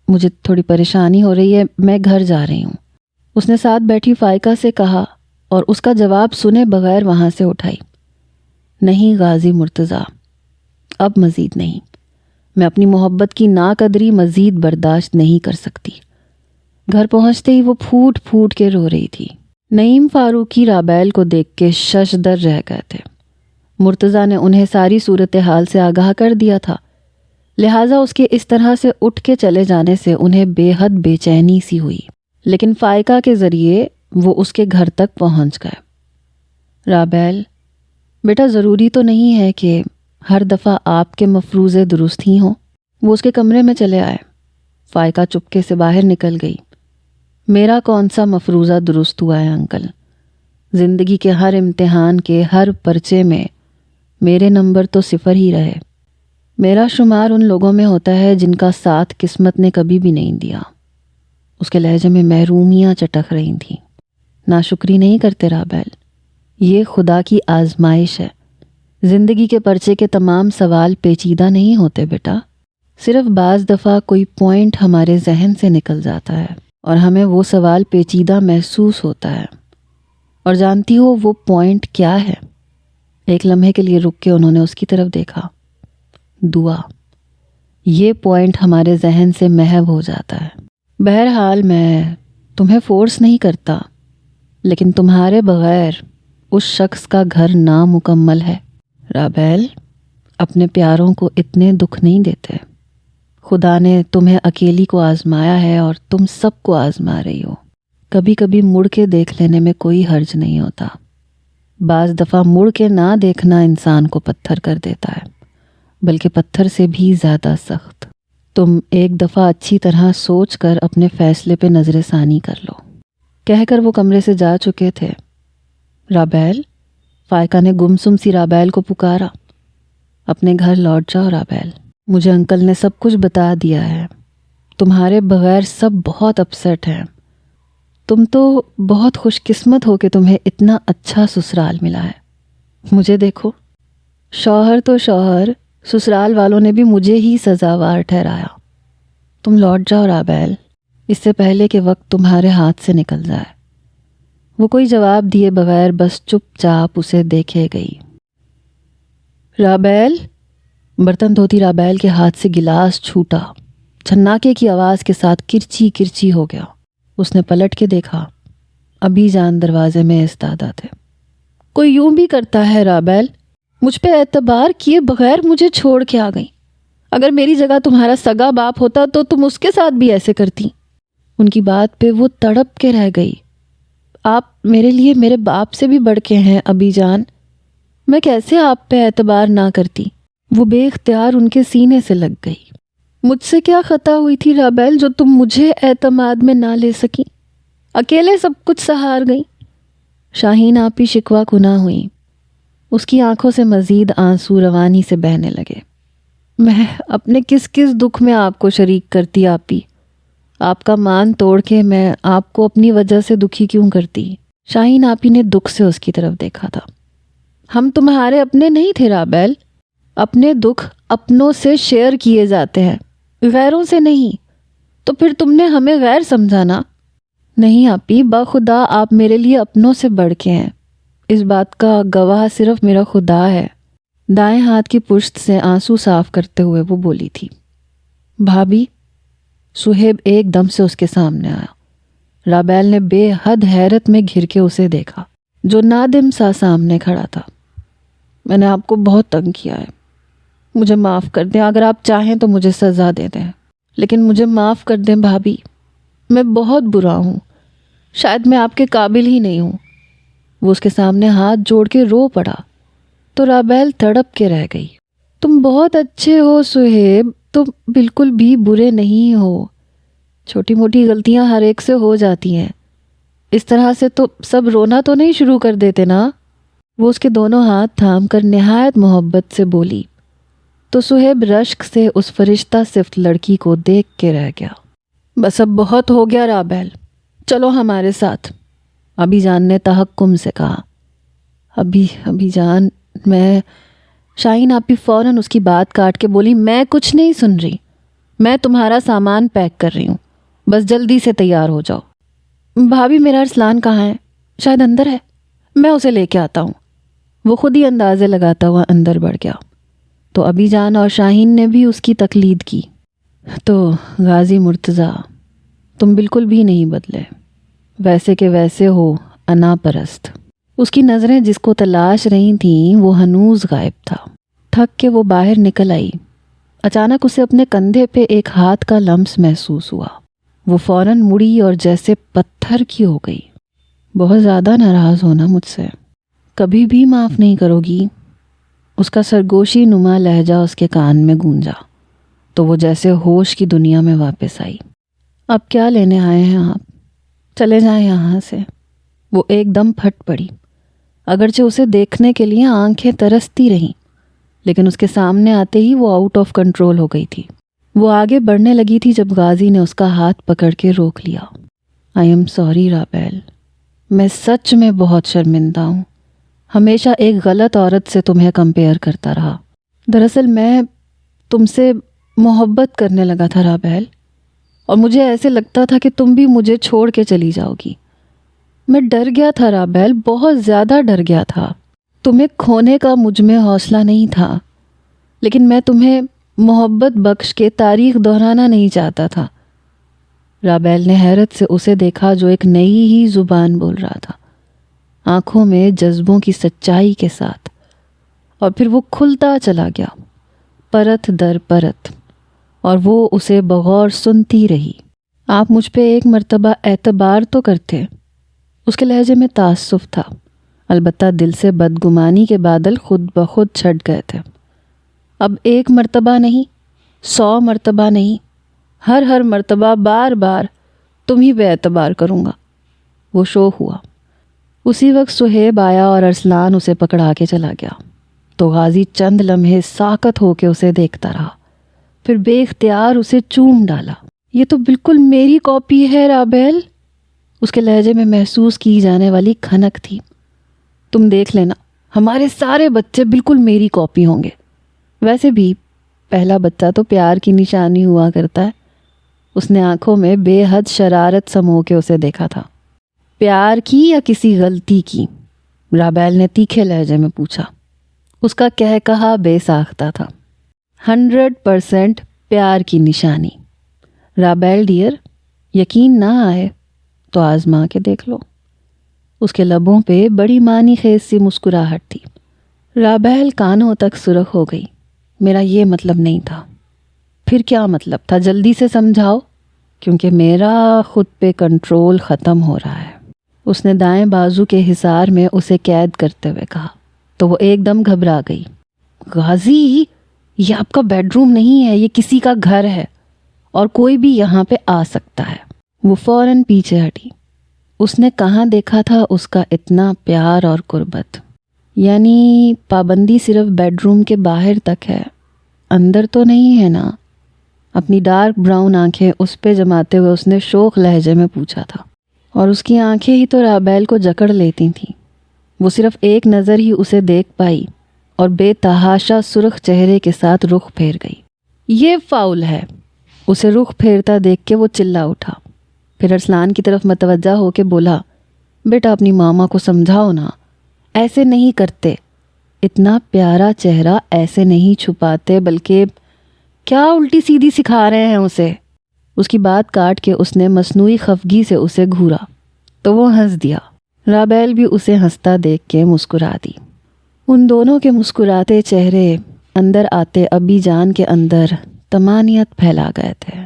مجھے تھوڑی پریشانی ہو رہی ہے، میں گھر جا رہی ہوں، اس نے ساتھ بیٹھی فائقہ سے کہا، اور اس کا جواب سنے بغیر وہاں سے اٹھائی۔ نہیں غازی مرتضیٰ، اب مزید نہیں، میں اپنی محبت کی ناقدری مزید برداشت نہیں کر سکتی۔ گھر پہنچتے ہی وہ پھوٹ پھوٹ کے رو رہی تھی۔ نعیم فاروقی رابیل کو دیکھ کے ششدر رہ گئے تھے۔ مرتضیٰ نے انہیں ساری صورتحال سے آگاہ کر دیا تھا، لہٰذا اس کے اس طرح سے اٹھ کے چلے جانے سے انہیں بے حد بے چینی سی ہوئی، لیکن فائقہ کے ذریعے وہ اس کے گھر تک پہنچ گئے۔ رابیل بیٹا، ضروری تو نہیں ہے کہ ہر دفعہ آپ کے مفروضے درست ہی ہوں۔ وہ اس کے کمرے میں چلے آئے۔ فائقہ چپکے سے باہر نکل گئی۔ میرا کون سا مفروضہ درست ہوا ہے انکل؟ زندگی کے ہر امتحان کے ہر پرچے میں میرے نمبر تو 0 ہی رہے۔ میرا شمار ان لوگوں میں ہوتا ہے جن کا ساتھ قسمت نے کبھی بھی نہیں دیا۔ اس کے لہجے میں محرومیاں چٹک رہی تھیں۔ ناشکری نہیں کرتے رابیل، یہ خدا کی آزمائش ہے۔ زندگی کے پرچے کے تمام سوال پیچیدہ نہیں ہوتے بیٹا، صرف بعض دفعہ کوئی پوائنٹ ہمارے ذہن سے نکل جاتا ہے اور ہمیں وہ سوال پیچیدہ محسوس ہوتا ہے۔ اور جانتی ہو وہ پوائنٹ کیا ہے؟ ایک لمحے کے لیے رک کے انہوں نے اس کی طرف دیکھا۔ دعا۔ یہ پوائنٹ ہمارے ذہن سے محو ہو جاتا ہے۔ بہرحال میں تمہیں فورس نہیں کرتا، لیکن تمہارے بغیر اس شخص کا گھر نامکمل ہے۔ رابیل، اپنے پیاروں کو اتنے دکھ نہیں دیتے۔ خدا نے تمہیں اکیلی کو آزمایا ہے اور تم سب کو آزما رہی ہو۔ کبھی کبھی مڑ کے دیکھ لینے میں کوئی حرج نہیں ہوتا۔ بعض دفعہ مڑ کے نہ دیکھنا انسان کو پتھر کر دیتا ہے، بلکہ پتھر سے بھی زیادہ سخت۔ تم ایک دفعہ اچھی طرح سوچ کر اپنے فیصلے پہ نظر ثانی کر لو۔ کہہ کر وہ کمرے سے جا چکے تھے۔ رابیل، فائقہ نے گمسم سی رابیل کو پکارا۔ اپنے گھر لوٹ جاؤ رابیل، مجھے انکل نے سب کچھ بتا دیا ہے۔ تمہارے بغیر سب بہت اپسیٹ ہیں۔ تم تو بہت خوش قسمت ہو کہ تمہیں اتنا اچھا سسرال ملا ہے۔ مجھے دیکھو، شوہر تو شوہر، سسرال والوں نے بھی مجھے ہی سزاوار ٹھہرایا۔ تم لوٹ جاؤ رابیل، اس سے پہلے کہ وقت تمہارے ہاتھ سے نکل جائے۔ وہ کوئی جواب دیے بغیر بس چپ چاپ اسے دیکھے گئی۔ رابیل، برتن دھوتی رابیل کے ہاتھ سے گلاس چھوٹا، چھناکے کی آواز کے ساتھ کرچی کرچی ہو گیا۔ اس نے پلٹ کے دیکھا، ابھی جان دروازے میں ایستادہ تھے۔ کوئی یوں بھی کرتا ہے رابیل؟ مجھ پہ اعتبار کیے بغیر مجھے چھوڑ کے آ گئی۔ اگر میری جگہ تمہارا سگا باپ ہوتا تو تم اس کے ساتھ بھی ایسے کرتی۔ ان کی بات پہ وہ تڑپ کے رہ گئی۔ آپ میرے لیے میرے باپ سے بھی بڑھ کے ہیں ابی جان، میں کیسے آپ پہ اعتبار نہ کرتی؟ وہ بے اختیار ان کے سینے سے لگ گئی۔ مجھ سے کیا خطا ہوئی تھی رابیل جو تم مجھے اعتماد میں نہ لے سکی؟ اکیلے سب کچھ سہار گئی۔ شاہین آپی شکوہ کنا ہوئی۔ اس کی آنکھوں سے مزید آنسو روانی سے بہنے لگے۔ میں اپنے کس کس دکھ میں آپ کو شریک کرتی آپی؟ آپ کا مان توڑ کے میں آپ کو اپنی وجہ سے دکھی کیوں کرتی؟ شاہین آپی نے دکھ سے اس کی طرف دیکھا تھا۔ ہم تمہارے اپنے نہیں تھے رابیل، اپنے دکھ اپنوں سے شیئر کیے جاتے ہیں، غیروں سے نہیں۔ تو پھر تم نے ہمیں غیر سمجھانا؟ نہیں آپی، بخدا آپ میرے لیے اپنوں سے بڑھ کے ہیں، اس بات کا گواہ صرف میرا خدا ہے۔ دائیں ہاتھ کی پشت سے آنسو صاف کرتے ہوئے وہ بولی تھی۔ بھابھی، سہیب ایک دم سے اس کے سامنے آیا۔ رابیل نے بے حد حیرت میں گھر کے اسے دیکھا جو نادم سا سامنے کھڑا تھا۔ میں نے آپ کو بہت تنگ کیا ہے، مجھے معاف کر دیں۔ اگر آپ چاہیں تو مجھے سزا دے دیں، لیکن مجھے معاف کر دیں بھابھی، میں بہت برا ہوں، شاید میں آپ کے قابل ہی نہیں ہوں۔ وہ اس کے سامنے ہاتھ جوڑ کے رو پڑا تو رابیل تڑپ کے رہ گئی۔ تم بہت اچھے ہو سہیب، تم بالکل بھی برے نہیں ہو، چھوٹی موٹی غلطیاں ہر ایک سے ہو جاتی ہیں، اس طرح سے تو سب رونا تو نہیں شروع کر دیتے نا۔ وہ اس کے دونوں ہاتھ تھام کر نہایت محبت سے بولی تو سہیب رشک سے اس فرشتہ صفت لڑکی کو دیکھ کے رہ گیا۔ بس اب بہت ہو گیا رابیل، چلو ہمارے ساتھ، ابی جان نے تحکم سے کہا۔ ابی جان، میں شاہین آپی فوراً اس کی بات کاٹ کے بولی، میں کچھ نہیں سن رہی، میں تمہارا سامان پیک کر رہی ہوں، بس جلدی سے تیار ہو جاؤ۔ بھابھی، میرا ارسلان کہاں ہے؟ شاید اندر ہے، میں اسے لے کے آتا ہوں۔ وہ خود ہی اندازے لگاتا ہوا اندر بڑھ گیا تو ابی جان اور شاہین نے بھی اس کی تقلید کی۔ تو غازی مرتضیٰ، تم بالکل بھی نہیں بدلے، ویسے کہ ویسے ہو، انا پرست۔ اس کی نظریں جس کو تلاش رہی تھیں وہ ہنوز غائب تھا۔ تھک کے وہ باہر نکل آئی۔ اچانک اسے اپنے کندھے پہ ایک ہاتھ کا لمس محسوس ہوا۔ وہ فوراً مڑی اور جیسے پتھر کی ہو گئی۔ بہت زیادہ ناراض ہونا مجھ سے، کبھی بھی معاف نہیں کرو گی؟ اس کا سرگوشی نما لہجہ اس کے کان میں گونجا تو وہ جیسے ہوش کی دنیا میں واپس آئی۔ اب کیا لینے آئے ہیں آپ؟ چلے جائیں یہاں سے۔ وہ ایک دم پھٹ پڑی، اگرچہ اسے دیکھنے کے لیے آنکھیں ترستی رہیں، لیکن اس کے سامنے آتے ہی وہ آؤٹ آف کنٹرول ہو گئی تھی۔ وہ آگے بڑھنے لگی تھی جب غازی نے اس کا ہاتھ پکڑ کے روک لیا۔ آئی ایم سوری رابیل، میں سچ میں بہت شرمندہ ہوں۔ ہمیشہ ایک غلط عورت سے تمہیں کمپیئر کرتا رہا۔ دراصل میں تم سے محبت کرنے لگا تھا رابیل، اور مجھے ایسے لگتا تھا کہ تم بھی مجھے چھوڑ کے چلی جاؤ گی۔ میں ڈر گیا تھا رابیل، بہت زیادہ ڈر گیا تھا۔ تمہیں کھونے کا مجھ میں حوصلہ نہیں تھا، لیکن میں تمہیں محبت بخش کے تاریخ دہرانا نہیں چاہتا تھا۔ رابیل نے حیرت سے اسے دیکھا جو ایک نئی ہی زبان بول رہا تھا، آنکھوں میں جذبوں کی سچائی کے ساتھ، اور پھر وہ کھلتا چلا گیا، پرت در پرت، اور وہ اسے بغور سنتی رہی۔ آپ مجھ پہ ایک مرتبہ اعتبار تو کرتے۔ اس کے لہجے میں تعصب تھا، البتہ دل سے بدگمانی کے بادل خود بخود چھٹ گئے تھے۔ اب ایک مرتبہ نہیں، 100 مرتبہ نہیں، ہر مرتبہ بار بار تمہیں بے اعتبار کروں گا۔ وہ شو ہوا۔ اسی وقت سہیب آیا اور ارسلان اسے پکڑا کے چلا گیا تو غازی چند لمحے ساکت ہو کے اسے دیکھتا رہا، پھر بے اختیار اسے چوم ڈالا۔ یہ تو بالکل میری کاپی ہے رابیل، اس کے لہجے میں محسوس کی جانے والی کھنک تھی۔ تم دیکھ لینا، ہمارے سارے بچے بالکل میری کاپی ہوں گے۔ ویسے بھی پہلا بچہ تو پیار کی نشانی ہوا کرتا ہے۔ اس نے آنکھوں میں بے حد شرارت سمو کے اسے دیکھا تھا۔ پیار کی یا کسی غلطی کی؟ رابیل نے تیکھے لہجے میں پوچھا۔ اس کا کہا بے ساختہ تھا۔ 100% پیار کی نشانی۔ رابیل ڈیئر، یقین نہ آئے تو آزما کے دیکھ لو۔ اس کے لبوں پہ بڑی معنی خیز سی مسکراہٹ تھی۔ رابیل کانوں تک سرخ ہو گئی۔ میرا یہ مطلب نہیں تھا۔ پھر کیا مطلب تھا؟ جلدی سے سمجھاؤ، کیونکہ میرا خود پہ کنٹرول ختم ہو رہا ہے۔ اس نے دائیں بازو کے حصار میں اسے قید کرتے ہوئے کہا تو وہ ایک دم گھبرا گئی۔ غازی، یہ آپ کا بیڈ روم نہیں ہے، یہ کسی کا گھر ہے اور کوئی بھی یہاں پہ آ سکتا ہے۔ وہ فوراً پیچھے ہٹی۔ اس نے کہاں دیکھا تھا اس کا اتنا پیار اور قربت؟ یعنی پابندی صرف بیڈ روم کے باہر تک ہے، اندر تو نہیں ہے نا؟ اپنی ڈارک براؤن آنکھیں اس پہ جماتے ہوئے اس نے شوخ لہجے میں پوچھا تھا، اور اس کی آنکھیں ہی تو رابیل کو جکڑ لیتی تھیں۔ وہ صرف ایک نظر ہی اسے دیکھ پائی اور بے تحاشا سرخ چہرے کے ساتھ رخ پھیر گئی۔ یہ فاؤل ہے۔ اسے رخ پھیرتا دیکھ کے وہ چلا اٹھا، پھر ارسلان کی طرف متوجہ ہو کے بولا، بیٹا اپنی ماما کو سمجھاؤ نا، ایسے نہیں کرتے، اتنا پیارا چہرہ ایسے نہیں چھپاتے، بلکہ کیا الٹی سیدھی سکھا رہے ہیں اسے۔ اس کی بات کاٹ کے اس نے مصنوعی خفگی سے اسے گھورا تو وہ ہنس دیا۔ رابیل بھی اسے ہنستا دیکھ کے مسکرا دی۔ ان دونوں کے مسکراتے چہرے اندر آتے ابی جان کے اندر طمانینت پھیلا گئے تھے۔